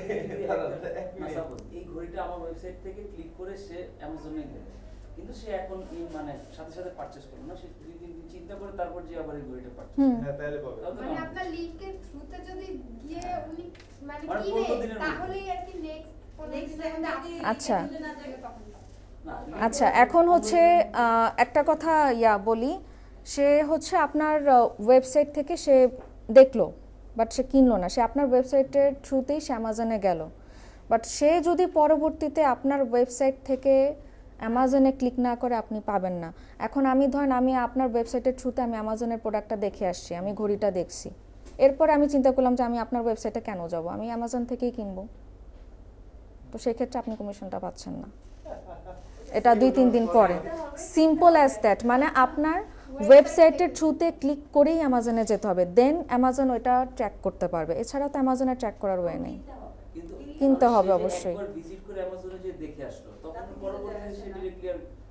এক মিনিট। সাপোজ এই ঘড়িটা আমার ওয়েবসাইট থেকে ক্লিক করে সে অ্যামাজনে গেল, কিন্তু সে এখন মানে সাথে সাথে পারচেজ করলো না, সে 2-3 দিন চিন্তা করে তারপর যে আবার এই ঘড়িটা পারচেজ হুম হ্যাঁ তাহলে পাবে। মানে আপনার লিংকের থ্রুতে যদি গিয়ে উনি মানে মানে কিনে 15 দিনের মধ্যে। তাহলেই আর কি নেক্সট নেক্সট টাইম যদি আচ্ছা। কিনতে না যায় তখন পাবে। আচ্ছা, এখন হচ্ছে একটা কথা বলি, সে হচ্ছে আপনার ওয়েবসাইট থেকে সে দেখলো বাট সে কিনলো না, সে আপনার ওয়েবসাইটের থ্রুতেই সে অ্যামাজনে গেল, বাট সে যদি পরবর্তীতে আপনার ওয়েবসাইট থেকে অ্যামাজনে ক্লিক না করে আপনি পাবেন না। এখন আমি ধরেন আমি আপনার ওয়েবসাইটের থ্রুতে আমি অ্যামাজনের প্রোডাক্টটা দেখে আসছি, আমি ঘড়িটা দেখছি, এরপরে আমি চিন্তা করলাম যে আমি আপনার ওয়েবসাইটে কেন যাব, আমি অ্যামাজন থেকেই কিনবো, তো সেক্ষেত্রে আপনি কমিশনটা পাচ্ছেন না, এটা 2-3 দিন পরে। সিম্পল অ্যাজ দ্যাট, মানে আপনার ওয়েবসাইটের থ্রুতে ক্লিক করেই অ্যামাজনে যেতে হবে, দেন অ্যামাজন ওইটা ট্র্যাক করতে পারবে, এছাড়া তো অ্যামাজনে ট্র্যাক করার ওয়ে নেই। কিন্তু কিনতে হবে সে যে অবশ্যই। একবার ভিজিট করে অ্যামাজনে যে দেখে আসলো, তখন পরবর্তীতে সে ডিরেক্টলি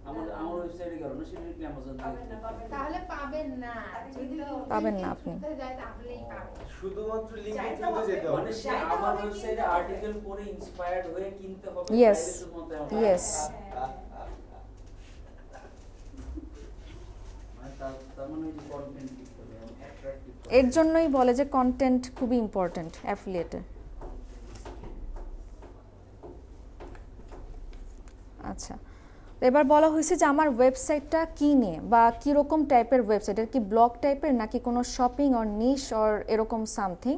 আমার ওয়েবসাইটে গেল না, সে ডিরেক্টলি অ্যামাজন পাবেন না, পাবেন না। তাহলে পাবেন না, যদি পাবেন না আপনি। থ্রুতে যায় তাহলেই পাবেন। শুধুমাত্র লিংকের চাইতে থ্রুতে হবে। যেতে হবে। মানে সে যাইতে আমার হবে, ওয়েবসাইটে কিনতে হবে। আর্টিকেল পড়ে ইন্সপায়ার্ড হয়ে কিনতে হবে, Yes. তাইলে শুধুমাত্র Amazon। Yes. মানে তার মানে ওই যে কন্টেন্ট লিখতে হবে, অ্যাট্রাক্টিভ এর জন্যই বলে যে কন্টেন্ট খুবই ইম্পর্ট্যান্ট অ্যাফিলিয়েটে। আচ্ছা, তো এবার বলা হয়েছে যে আমার ওয়েবসাইটটা কী নিয়ে বা কীরকম টাইপের ওয়েবসাইট, এর কি ব্লগ টাইপের নাকি কোনো শপিং অর নিশ অর এরকম সামথিং।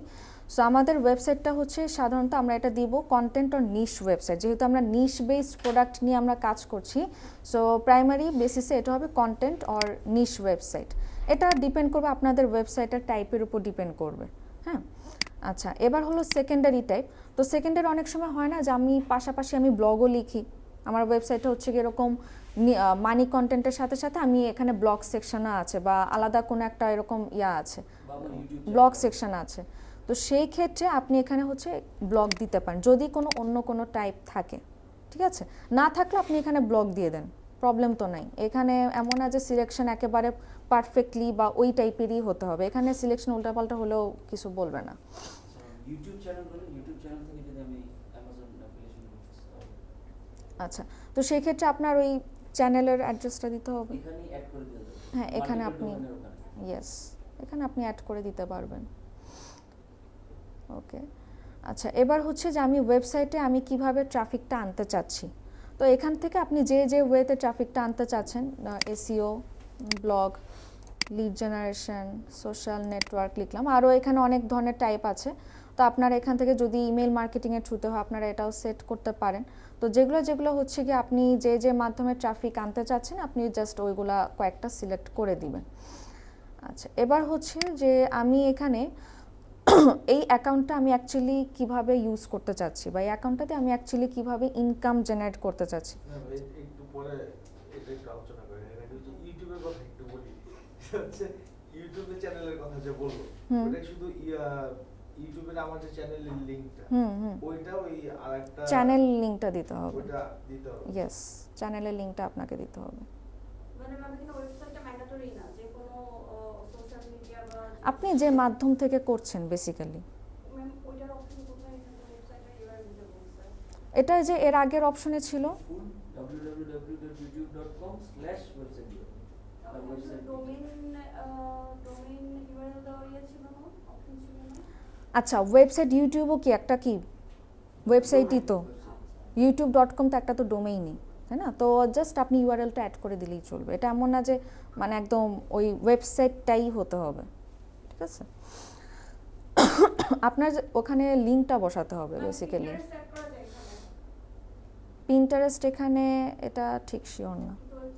সো আমাদের ওয়েবসাইটটা হচ্ছে সাধারণত আমরা এটা দিব কন্টেন্ট অর নিশ ওয়েবসাইট, যেহেতু আমরা নিশ বেসড প্রোডাক্ট নিয়ে আমরা কাজ করছি, সো প্রাইমারি বেসিসে এটা হবে কন্টেন্ট অর নিশ ওয়েবসাইট। এটা ডিপেন্ড করবে আপনাদের ওয়েবসাইটের টাইপের উপর ডিপেন্ড করবে। হ্যাঁ, আচ্ছা, এবার হলো সেকেন্ডারি টাইপ। তো সেকেন্ডারি অনেক সময় হয় না যে আমি পাশাপাশি আমি ব্লগও লিখি, আমার ওয়েবসাইটে হচ্ছে কি এরকম মানি কন্টেন্টের সাথে সাথে আমি এখানে ব্লগ সেকশনও আছে বা আলাদা কোনো একটা এরকম আছে, বা আমার ইউটিউব ব্লগ সেকশন আছে। তো সেই ক্ষেত্রে আপনি এখানে হচ্ছে ব্লগ দিতে পারেন যদি কোনো অন্য কোনো টাইপ থাকে, ঠিক আছে, না থাকলে আপনি এখানে ব্লগ দিয়ে দেন, প্রবলেম তো নাই এখানে, এমন না যে সিলেকশন একেবারে পারফেক্টলি বা ওই টাইপেরই হতে হবে, এখানে সিলেকশন উল্টাপাল্টা হলেও কিছু বলবে না। ইউটিউব চ্যানেল বলে ইউটিউব চ্যানেল থেকে যদি আমি অ্যামাজন অ্যাপ্লিকেশন করতে আচ্ছা, তো সেই ক্ষেত্রে আপনার ওই চ্যানেলের অ্যাড্রেসটা দিতে হবে। এখানে অ্যাড করে দিতে হবে। হ্যাঁ, এখানে আপনি ওখানে ইয়েস, এখানে আপনি অ্যাড করে দিতে পারবেন। ওকে, আচ্ছা এবার হচ্ছে যে আমি ওয়েবসাইটে আমি কিভাবে ট্রাফিকটা আনতে চাচ্ছি। তো এখান থেকে আপনি যে যে ওয়েতে ট্রাফিকটা আনতে চাচ্ছেন, SEO, blog, lead generation, social network লিখলাম, আরও এখানে অনেক ধরনের টাইপ আছে। তো আপনারা এখান থেকে যদি ইমেল মার্কেটিংয়ের থ্রুতে হয় আপনারা এটাও সেট করতে পারেন। তো যেগুলো যেগুলো হচ্ছে কি আপনি যে যে মাধ্যমে ট্রাফিক আনতে চাচ্ছেন আপনি জাস্ট ওইগুলা কয়েকটা সিলেক্ট করে দিবেন। আচ্ছা, এবার হচ্ছে যে আমি এখানে এই অ্যাকাউন্টটা আমি অ্যাকচুয়ালি কিভাবে ইউজ করতে চাচ্ছি বা এই অ্যাকাউন্টটাতে আমি অ্যাকচুয়ালি কিভাবে ইনকাম জেনারেট করতে চাচ্ছি। না ভাই, একটু পরে এটা একটু আলোচনা করি। এখানে হচ্ছে ইউটিউবের কথা একটু বলি। হচ্ছে ইউটিউবের চ্যানেলের কথা যে বলবো, ওটা শুধু ইউটিউবের আমার যে চ্যানেলের লিংকটা, ওইটা ওই আরেকটা চ্যানেল লিংকটা দিতে হবে। ওইটা দিতে হবে। ইয়েস, চ্যানেলের লিংকটা আপনাকে দিতে হবে। মানে ম্যাম এখানে ওয়েবসাইটটা ম্যান্ডেটরি না, যে কোনো সোশ্যাল মিডিয়া বা আপনি যে মাধ্যম থেকে করছেন বেসিক্যালি ম্যাম ওইটার অপশন কোথায়? এখানে ওয়েবসাইটের ইউআরএল দিতে বলছে। এটা যে এর আগের অপশনে ছিল ফুল www.youtube.com/website ওয়েবসাইট ডোমেইন ইউআরএল দেওয়া ছিল না, অপশন ছিল না। আচ্ছা, ওয়েবসাইট ইউটিউবও কি একটা কি ওয়েবসাইটই তো, youtube.com তো একটা তো ডোমেইনই, তাই না? তো জাস্ট আপনি ইউআরএলটা অ্যাড করে দিলেই চলবে। এটা এমন না যে মানে একদম ওই ওয়েবসাইটটাই হতে হবে, ঠিক আছে? আপনার ওখানে লিঙ্কটা বসাতে হবে বেসিক্যালি। Pinterest add করা যায় এখানে? পিন্টারেস্ট এখানে এটা ঠিক শিওর না,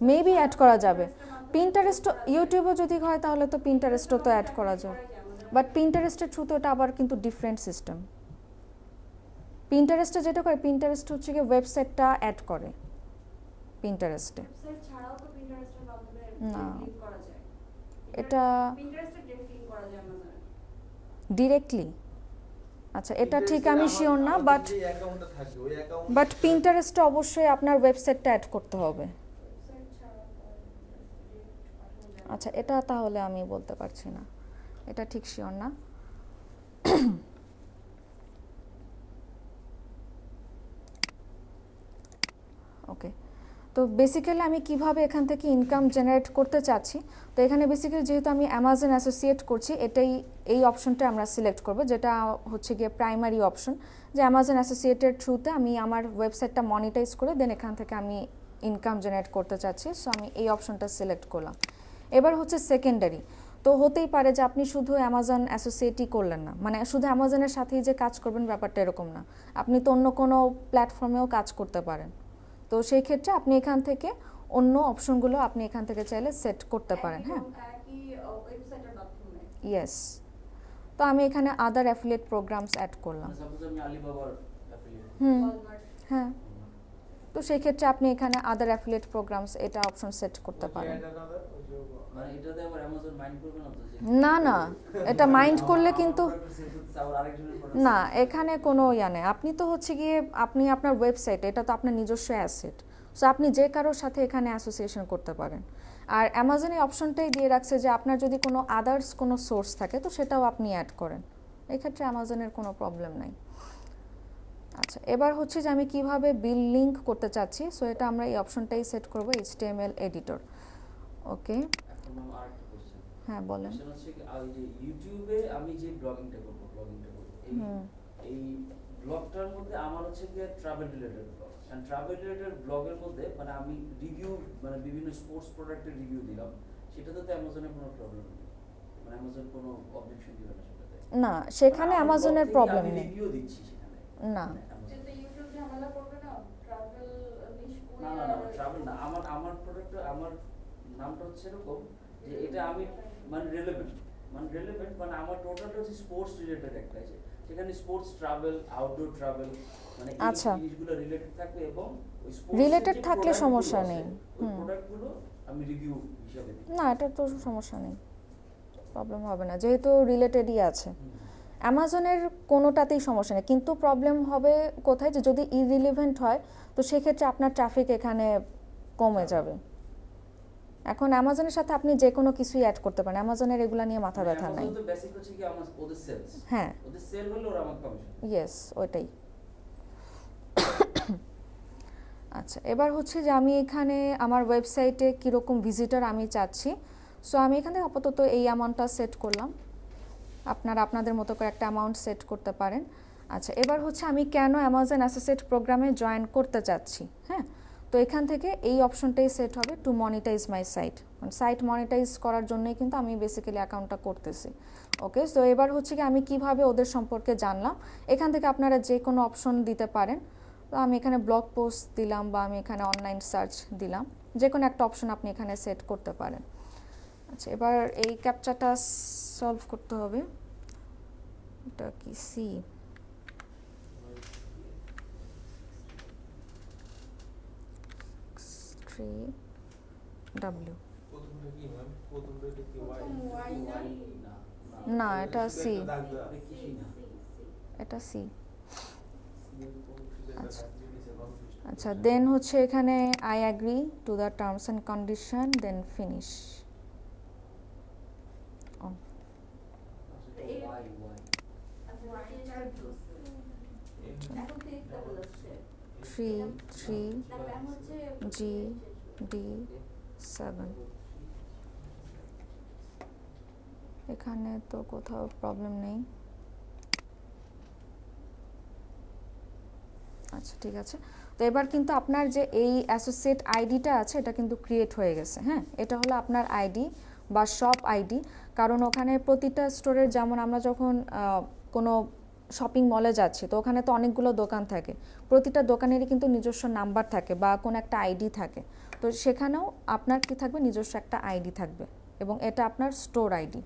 মেবি অ্যাড করা যাবে। পিন্টারেস্ট ইউটিউবে যদি হয় তাহলে তো পিন্টারেস্টও তো অ্যাড করা যাবে, বাট পিন্টারেস্টের থ্রুতে ওটা আবার কিন্তু ডিফারেন্ট সিস্টেম। পিন্টারেস্টে যেটা করে, পিন্টারেস্ট হচ্ছে গিয়ে ওয়েবসাইটটা অ্যাড করে পিন্টারেস্টে। ওয়েবসাইট ছাড়াও তো Pinterest-এর মাধ্যমে না। লিংক করা যায়। এটা Pinterest-এর ডিরেক্ট লিংক করা যায় আমাদের। ডিরেক্টলি, আচ্ছা এটা ঠিক Pinterest-এ আমি আমার- শিওর না, আমাদের বাট যে অ্যাকাউন্টটা থাকবে ওই অ্যাকাউন্ট বাট পিন্টারেস্টে অবশ্যই আপনার ওয়েবসাইটটা অ্যাড করতে হবে। ওয়েবসাইট ছাড়া ডিরেক্ট পাঠানো যায়। আচ্ছা, এটা তাহলে আমি বলতে পারছি না, এটা ঠিক শিওর না। ওকে, তো বেসিক্যালি আমি কিভাবে এখান থেকে ইনকাম জেনারেট করতে চাচ্ছি, তো এখানে বেসিক্যালি যেহেতু আমি অ্যামাজন অ্যাসোসিয়েট করছি এই অপশনটা আমরা সিলেক্ট করব, যেটা হচ্ছে গিয়ে প্রাইমারি অপশন, যে অ্যামাজন অ্যাসোসিয়েটের থ্রুতে আমি আমার ওয়েবসাইটটা মনিটাইজ করে দেন এখান থেকে আমি ইনকাম জেনারেট করতে চাচ্ছি। সো আমি এই অপশনটা সিলেক্ট করলাম। এবার হচ্ছে সেকেন্ডারি, তো হতেই পারে যে আপনি শুধু অ্যামাজন অ্যাসোসিয়েটই করলেন না, মানে শুধু অ্যামাজনের সাথেই যে কাজ করবেন ব্যাপারটা এরকম না, আপনি তো অন্য কোনো প্ল্যাটফর্মেও কাজ করতে পারেন। তো সেই ক্ষেত্রে আপনি এখান থেকে অন্য অপশনগুলো আপনি এখান থেকে চাইলে সেট করতে পারেন। হ্যাঁ, একই ওয়েবসাইটের মাধ্যমে। ইয়েস, তো আমি এখানে আদার অ্যাফিলিয়েট প্রোগ্রামস অ্যাড করলাম। সাপোজ আমি আলিবাবার অ্যাফিলিয়েট Walmart। হ্যাঁ, তো সেই ক্ষেত্রে আপনি এখানে আদার অ্যাফিলিয়েট প্রোগ্রামস এটা অপশন সেট করতে পারেন। মানে এটাতে আবার অ্যামাজন মাইন্ড করবে না তো যে না না, এটা মাইন্ড করলে কিন্তু আবার আরেকজনের না, এখানে কোনো নেই। আপনি তো হচ্ছে গিয়ে আপনি আপনার ওয়েবসাইট, এটা তো আপনার নিজস্ব অ্যাসেট, সো আপনি যে কারোর সাথে এখানে অ্যাসোসিয়েশন করতে পারেন। আর অ্যামাজন এই অপশনটাই দিয়ে রাখছে যে আপনার যদি কোনো আদার্স কোনো সোর্স থাকে তো সেটাও আপনি অ্যাড করেন, এক্ষেত্রে অ্যামাজনের কোনো প্রবলেম নাই। আচ্ছা, এবার হচ্ছে যে আমি কিভাবে বিল লিঙ্ক করতে চাচ্ছি, সো এটা আমরা এই অপশনটাই সেট করব, HTML এডিটর। ওকে, এখন আমার আরেকটা কোশ্চেন। হ্যাঁ বলেন। কোশ্চেন হচ্ছে কি এই যে ইউটিউবে আমি যে ব্লগিংটা করব এই ব্লগটার মধ্যে আমার হচ্ছে কি travel related blog, and travel related ব্লগের মধ্যে মানে আমি রিভিউ মানে বিভিন্ন স্পোর্টস প্রোডাক্টের রিভিউ দিলাম, সেটাতে তো অ্যামাজনের কোনো প্রবলেম নেই, মানে অ্যামাজন কোনো অবজেকশন দিবে না সেটাতে? না, সেখানে অ্যামাজনের প্রবলেম নেই। রিভিউ দিচ্ছি সেখানে না, যেটা ইউটিউব ঝামেলা করবে না, ট্রাভেল নিশ না না না ট্রাভেল না, আমার প্রোডাক্ট আমার নামটা হচ্ছে এরকম যে এটা আমি মানে রিলেভেন্ট মানে আমার টোটালটা হচ্ছে স্পোর্টস রিলেটেড একটা আছে, সেখানে স্পোর্টস ট্রাভেল আউটডোর ট্রাভেল মানে এই আচ্ছা। জিনিসগুলো রিলেটেড থাকবে এবং ওই স্পোর্টস Related থাকলে সমস্যা নেই। ওই প্রোডাক্টগুলো আমি রিভিউ হিসাবে দিই। না, এটা তো সমস্যা নেই, প্রবলেম হবে না, যেহেতু রিলেটেডই আছে। অ্যামাজনের কোনোটাতেই সমস্যা নেই, কিন্তু প্রবলেম হবে কোথায়, যে যদি ইরিলেভেন্ট হয় তো সেক্ষেত্রে আপনার ট্রাফিক এখানে কমে যাবে। এখন অ্যামাজনের সাথে আপনি যে কোনো কিছুই অ্যাড করতে পারেন, অ্যামাজনের এগুলা নিয়ে মাথা ব্যথা নাই। Amazon তো বেসিক হচ্ছে কি আমার ওদের সেলস, হ্যাঁ ওদের সেল হলে ওরা আমার কমিশন। ইয়েস ওইটাই। আচ্ছা এবার হচ্ছে যে আমি এখানে আমার ওয়েবসাইটে কীরকম ভিজিটর আমি চাচ্ছি, সো আমি এখানে আপাতত এই অ্যামাউন্টটা সেট করলাম, আপনারা আপনাদের মতো করে একটা অ্যামাউন্ট সেট করতে পারেন। আচ্ছা এবার হচ্ছে আমি কেন অ্যামাজন অ্যাসোসিয়েট প্রোগ্রামে জয়েন করতে চাচ্ছি। হ্যাঁ, তো এখান থেকে এই অপশনটাই সেট হবে টু মনিটাইজ মাই সাইট, মানে সাইট মনিটাইজ করার জন্যই কিন্তু আমি বেসিক্যালি অ্যাকাউন্টটা করতেছি। ওকে, সো এবার হচ্ছে কি আমি কিভাবে ওদের সম্পর্কে জানলাম, এখান থেকে আপনারা যে কোনো অপশন দিতে পারেন। তো আমি এখানে ব্লগ পোস্ট দিলাম বা আমি এখানে অনলাইন সার্চ দিলাম, যে কোনো একটা অপশন আপনি এখানে সেট করতে পারেন। আচ্ছা এবার এই ক্যাপচাটা সলভ করতে হবে, এটা কি সি, ডাব্লিউ প্রথমটা কি ম্যাম? প্রথমটা কি ওয়াই? প্রথম Y না? না এটা সি, দাগ দেওয়া। কিছুই না। এটা সি। আচ্ছা আচ্ছা দেন হচ্ছে এখানে I agree to the terms and condition, then finish. Why? এখন ক্লিকটা বলেছে 3 ম্যাম হচ্ছে GD7, এখানে তো কোথাও প্রবলেম নেই। আচ্ছা ঠিক আছে, তো এবার কিন্তু আপনার যে এই অ্যাসোসিয়েট আইডিটা আছে এটা কিন্তু ক্রিয়েট হয়ে গেছে। হ্যাঁ, এটা হলো আপনার আইডি বা শপ আইডি, কারণ ওখানে প্রতিটা স্টোরের, যেমন আমরা যখন কোনো শপিং মলে যাচ্ছি তো ওখানে তো অনেকগুলো দোকান থাকে, প্রতিটা দোকানেরই কিন্তু নিজস্ব নাম্বার থাকে বা কোনো একটা আইডি থাকে, তো সেখানেও আপনার কি থাকবে, নিজস্ব একটা আইডি থাকবে এবং এটা আপনার স্টোর আইডি।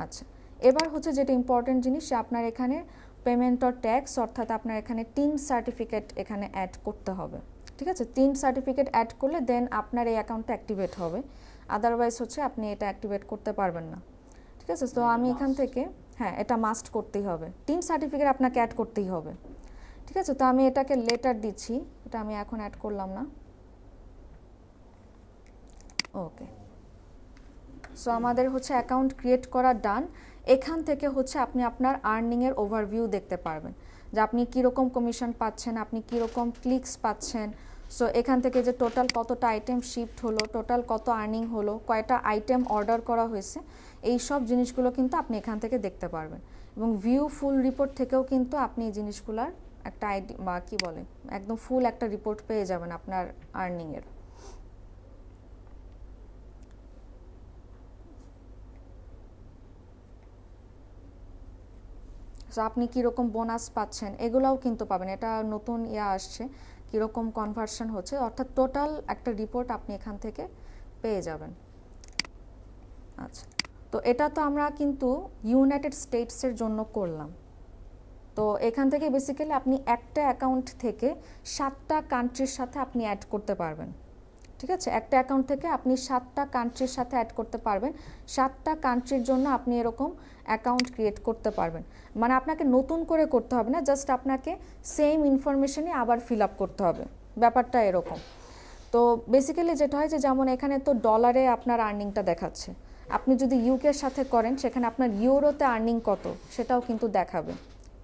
আচ্ছা এবার হচ্ছে যেটা ইম্পর্টেন্ট জিনিস, আপনার এখানে পেমেন্ট অর ট্যাক্স, অর্থাৎ আপনার এখানে 3 সার্টিফিকেট এখানে অ্যাড করতে হবে। ঠিক আছে, 3 সার্টিফিকেট অ্যাড করলে দেন আপনার এই অ্যাকাউন্টটা অ্যাক্টিভেট হবে, আদারওয়াইজ হচ্ছে আপনি এটা অ্যাক্টিভেট করতে পারবেন না। ঠিক আছে, তো আমি এখান থেকে, হ্যাঁ এটা মাস্ট করতেই হবে, 3 সার্টিফিকেট আপনাকে অ্যাড করতেই হবে। ঠিক আছে, তো আমি এটাকে লেটার দিচ্ছি, এটা আমি এখন অ্যাড করলাম না। ওকে, সো আমাদের হচ্ছে অ্যাকাউন্ট ক্রিয়েট করা ডান। এখান থেকে হচ্ছে আপনি আপনার আর্নিংয়ের ওভারভিউ দেখতে পারবেন, যে আপনি কীরকম কমিশন পাচ্ছেন, আপনি কীরকম ক্লিকস পাচ্ছেন। সো এখান থেকে যে টোটাল কতটা আইটেম শিফট হলো, টোটাল কত আর্নিং হলো, কয়টা আইটেম অর্ডার করা হয়েছে, এই সব জিনিসগুলো কিন্তু আপনি এখান থেকে দেখতে পারবেন। এবং ভিউ ফুল রিপোর্ট থেকেও কিন্তু আপনি এই জিনিসগুলোর একটা আইডি বা কী বলে একদম ফুল একটা রিপোর্ট পেয়ে যাবেন আপনার আর্নিংয়ের। সো আপনি কীরকম বোনাস পাচ্ছেন এগুলাও কিন্তু পাবেন, এটা নতুন আসছে, কীরকম কনভার্সন হচ্ছে, অর্থাৎ টোটাল একটা রিপোর্ট আপনি এখান থেকে পেয়ে যাবেন। আচ্ছা, তো এটা তো আমরা কিন্তু ইউনাইটেড স্টেটসের জন্য করলাম। তো এখান থেকে বেসিক্যালি আপনি একটা অ্যাকাউন্ট থেকে 7টা কান্ট্রির সাথে আপনি অ্যাড করতে পারবেন। ঠিক আছে, একটা অ্যাকাউন্ট থেকে আপনি 7টা কান্ট্রির সাথে অ্যাড করতে পারবেন, 7টা কান্ট্রির জন্য আপনি এরকম অ্যাকাউন্ট ক্রিয়েট করতে পারবেন। মানে আপনাকে নতুন করে করতে হবে না, জাস্ট আপনাকে সেম ইনফরমেশনই আবার ফিল আপ করতে হবে, ব্যাপারটা এরকম। তো বেসিক্যালি যেটা হয় যে, যেমন এখানে তো ডলারে আপনার আর্নিংটা দেখাচ্ছে, আপনি যদি ইউকের সাথে করেন সেখানে আপনার ইউরোতে আর্নিং কত সেটাও কিন্তু দেখাবে।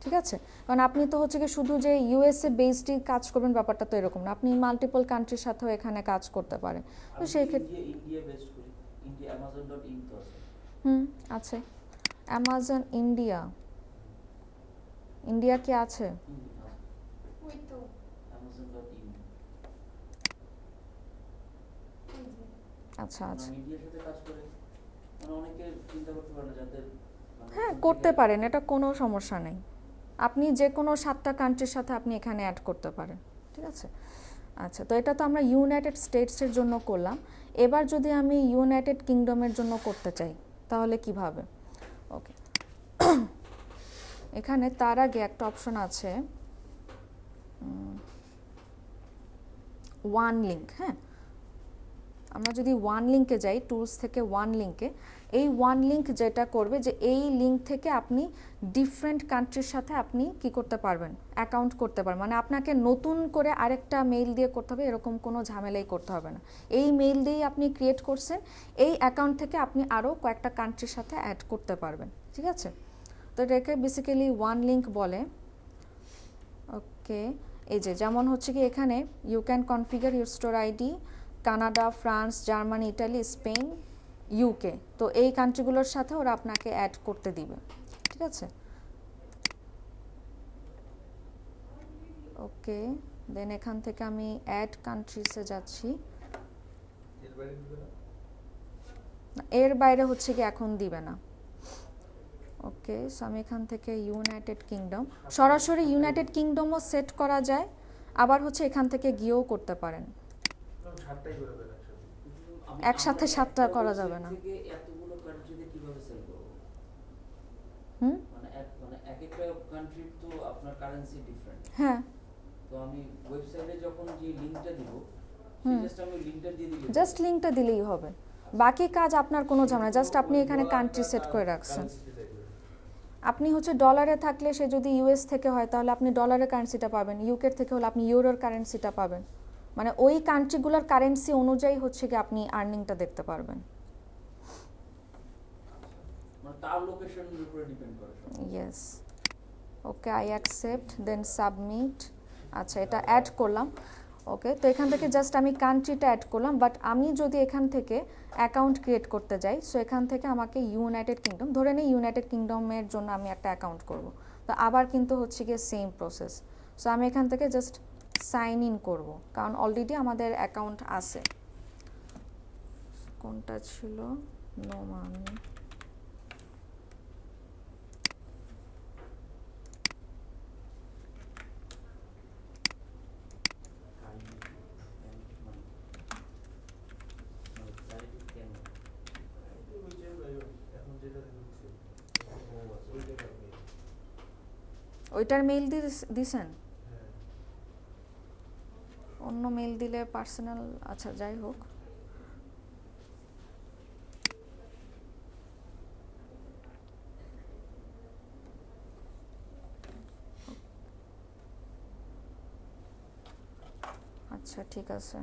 ঠিক আছে, কারণ আপনি তো হচ্ছে কি শুধু যে ইউএসএ বেসডই কাজ করবেন ব্যাপারটা তো এরকম না, আপনি মাল্টিপল কান্ট্রির সাথেও এখানে কাজ করতে পারেন। তো সেই ক্ষেত্রে ইন্ডিয়া বেস্ট করি, ইন্ডিয়া amazon.in তো আছে। আছে অ্যামাজন ইন্ডিয়া, ইন্ডিয়া কি আছে? ওই তো amazon.in। আচ্ছা আচ্ছা, ইন্ডিয়ার সাথে কাজ করে মানে অনেকে চিন্তা করতে পারে না যাদের হ্যাঁ করতে পারেন, এটা কোনো সমস্যা নেই, আপনি যে কোনো 7টা কান্ট্রির সাথে আপনি এখানে অ্যাড করতে পারেন। ঠিক আছে, আচ্ছা তো এটা তো আমরা ইউনাইটেড স্টেটসের জন্য করলাম, এবার যদি আমি ইউনাইটেড কিংডমের জন্য করতে চাই তাহলে কিভাবে? ওকে, এখানে তার আগে একটা অপশন আছে ওয়ান লিঙ্ক। হ্যাঁ, আমরা যদি ওয়ান লিঙ্কে যাই, টুলস থেকে ওয়ান লিঙ্কে, এই ওয়ান লিঙ্ক যেটা করবে যে এই লিঙ্ক থেকে আপনি ডিফারেন্ট কান্ট্রির সাথে আপনি কি করতে পারবেন, অ্যাকাউন্ট করতে পারবেন। মানে আপনাকে নতুন করে আরেকটা মেইল দিয়ে করতে হবে এরকম কোনো ঝামেলাই করতে হবে না। এই মেইল দিয়েই আপনি ক্রিয়েট করছেন, এই অ্যাকাউন্ট থেকে আপনি আরও কয়েকটা কান্ট্রির সাথে অ্যাড করতে পারবেন, ঠিক আছে। তো এটাকে বেসিক্যালি ওয়ান লিঙ্ক বলে। ওকে, এই যে যেমন হচ্ছে কি এখানে you can configure your store ID Canada, France, Germany, Italy, Spain, UK. তো এই কান্ট্রিগুলোর সাথে ওরা আপনাকে অ্যাড করতে দিবে, ঠিক আছে। ওকে, দেন এখান থেকে আমি অ্যাড কান্ট্রিসে যাচ্ছি। এর বাইরে দিবে না? এর বাইরে হচ্ছে কি এখন দিবে না। ওকে, সো আমি এখান থেকে ইউনাইটেড কিংডম, সরাসরি ইউনাইটেড কিংডমও সেট করা যায়, আবার হচ্ছে এখান থেকে গিয়েও করতে পারেন। না, 7টাই করে দেন একসাথে। একসাথে 7টা করা যাবে না। থেকে এতগুলো কান্ট্রিতে কিভাবে সেল করব? হুম, মানে এক একটা কান্ট্রির তো আপনার কারেন্সি ডিফারেন্ট। হ্যাঁ, তো আমি ওয়েবসাইটে যখন যে লিংকটা দিব, হুম। জাস্ট আমি লিংকটা দিয়ে দিলে জাস্ট লিঙ্কটা দিলেই হবে, বাকি কাজ আপনার কোনো ঝামেলা। জাস্ট আপনি এখানে কান্ট্রি সেট করে রাখছেন। আপনি হচ্ছে ডলারে থাকলে সে যদি ইউএস থেকে হয় তাহলে আপনি ডলারের কারেন্সিটা পাবেন, ইউকের থেকে হলে আপনি ইউরোর কারেন্সিটা পাবেন। মানে ওই কান্ট্রিগুলোর কারেন্সি অনুযায়ী হচ্ছে কি আপনি আর্নিংটা দেখতে পারবেন। মানে তার লোকেশনের উপরে ডিপেন্ড করে সব। Yes. Okay, I accept, then submit. আচ্ছা, এটা অ্যাড করলাম। ওকে, তো এখান থেকে জাস্ট আমি কান্ট্রিটা অ্যাড করলাম, বাট আমি যদি এখান থেকে অ্যাকাউন্ট ক্রিয়েট করতে যাই, সো এখান থেকে আমাকে ইউনাইটেড কিংডম, ধরে নিই ইউনাইটেড কিংডমের জন্য আমি একটা অ্যাকাউন্ট করব। তো আবার কিন্তু হচ্ছে গিয়ে সেম প্রসেস। সো আমি এখান থেকে জাস্ট সাইন ইন করব, কারণ অলরেডি আমাদের অ্যাকাউন্ট আছে। কোনটা ছিল? নোমান। ওই যে এখন যেটা দিচ্ছে, ওইটাই আপনি। ওইটার মেইল দিছেন? হ্যাঁ। অন্য মেইল দিলে পার্সোনাল, আচ্ছা যাই হোক। আচ্ছা ঠিক আছে।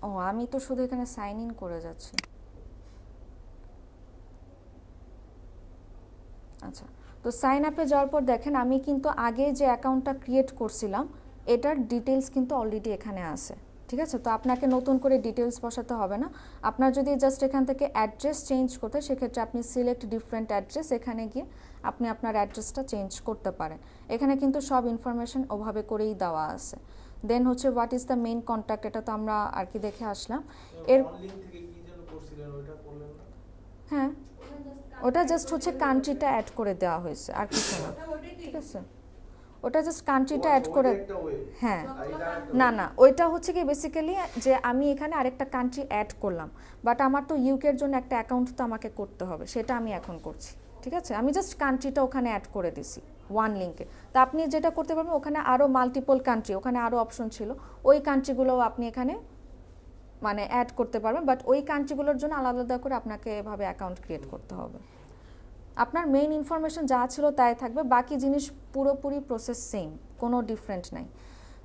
ও, আমি তো শুধু এখানে সাইন ইন করে যাচ্ছি। আচ্ছা, তো সাইন আপে যাওয়ার পর দেখেন আমি কিন্তু আগে যে অ্যাকাউন্টটা ক্রিয়েট করছিলাম এটার ডিটেলস কিন্তু অলরেডি এখানে আছে, ঠিক আছে। তো আপনাকে নতুন করে ডিটেলস বসাতে হবে না। আপনার যদি জাস্ট এখান থেকে অ্যাড্রেস চেঞ্জ করতে, সেক্ষেত্রে আপনি সিলেক্ট ডিফারেন্ট অ্যাড্রেস, এখানে গিয়ে আপনি আপনার অ্যাড্রেসটা চেঞ্জ করতে পারেন। এখানে কিন্তু সব ইনফরমেশন ওভাবে করেই দেওয়া আছে। দেন হচ্ছে what is the main contact, এটা তো আমরা আর কি দেখে আসলাম। এর অনলাইন থেকে কি যেন করছিলেন ওইটা করলেন না? হ্যাঁ, ওটা জাস্ট হচ্ছে কান্ট্রিটা অ্যাড করে দেওয়া হয়েছে, আর কিছু না, ঠিক আছে। ওটা জাস্ট কান্ট্রিটা অ্যাড করে, হ্যাঁ। না না, ওইটা হচ্ছে কি বেসিক্যালি যে আমি এখানে আরেকটা কান্ট্রি অ্যাড করলাম, বাট আমার তো ইউকের জন্য একটা অ্যাকাউন্ট তো আমাকে করতে হবে, সেটা আমি এখন করছি, ঠিক আছে। আমি জাস্ট কান্ট্রিটা ওখানে অ্যাড করে দিছি ওয়ান লিঙ্কে। তো আপনি যেটা করতে পারবেন, ওখানে আরও মাল্টিপল কান্ট্রি, ওখানে আরও অপশন ছিল, ওই কান্ট্রিগুলোও আপনি এখানে মানে অ্যাড করতে পারবেন, বাট ওই কান্ট্রিগুলোর জন্য আলাদা আলাদা করে আপনাকে এভাবে অ্যাকাউন্ট ক্রিয়েট করতে হবে। আপনার মেইন ইনফরমেশন যা ছিল তাই থাকবে, বাকি জিনিস পুরোপুরি প্রসেস সেম, কোনো ডিফারেন্ট নাই।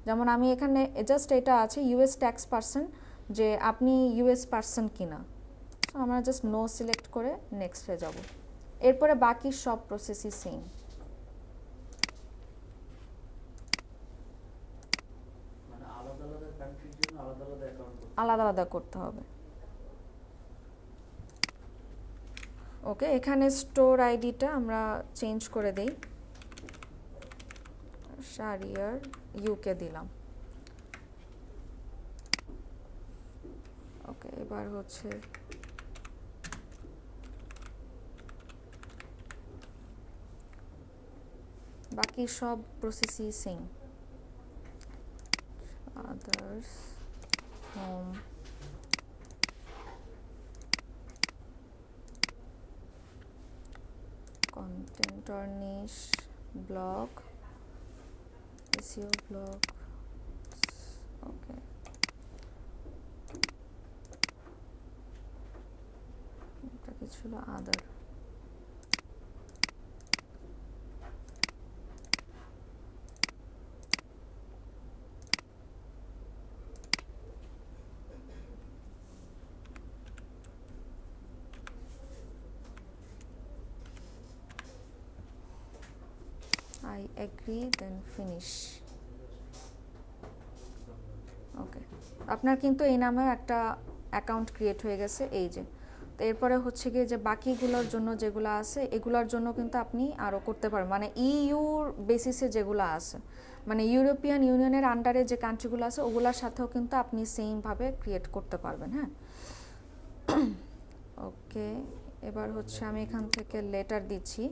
যেমন আমি এখানে জাস্ট এটা আছে ইউএস ট্যাক্স পার্সন, যে আপনি ইউএস পার্সন কিনা। সো আমরা জাস্ট নো সিলেক্ট করে নেক্সটে যাব। এরপরে বাকি সব প্রসেসই সেম। মানে আলাদা আলাদা কান্ট্রির জন্য আলাদা আলাদা অ্যাকাউন্ট আলাদা আলাদা করতে হবে। ওকে, এখানে স্টোর আইডিটা আমরা চেঞ্জ করে দেই, শারিয়ার ইউকে দিলাম। ওকে, এবার হচ্ছে বাকি সব প্রসেসই সেম। আদার্স, হোম, টেন্টর নিশ ব্লগ এসইও ব্লগ ওকে এটা কি ছিল আদার I agree then finish ওকে আপনার কিন্তু এই নামেও একটা অ্যাকাউন্ট ক্রিয়েট হয়ে গেছে এই যে তো এরপরে হচ্ছে গিয়ে যে বাকিগুলোর জন্য যেগুলো আছে এগুলোর জন্য কিন্তু আপনি আরও করতে পারবেন মানে ইউর বেসিসে যেগুলো আছে মানে ইউরোপিয়ান ইউনিয়নের আন্ডারে যে কান্ট্রিগুলো আছে ওগুলোর সাথেও কিন্তু আপনি সেমভাবে ক্রিয়েট করতে পারবেন হ্যাঁ ওকে এবার হচ্ছে আমি এখান থেকে লেটার দিচ্ছি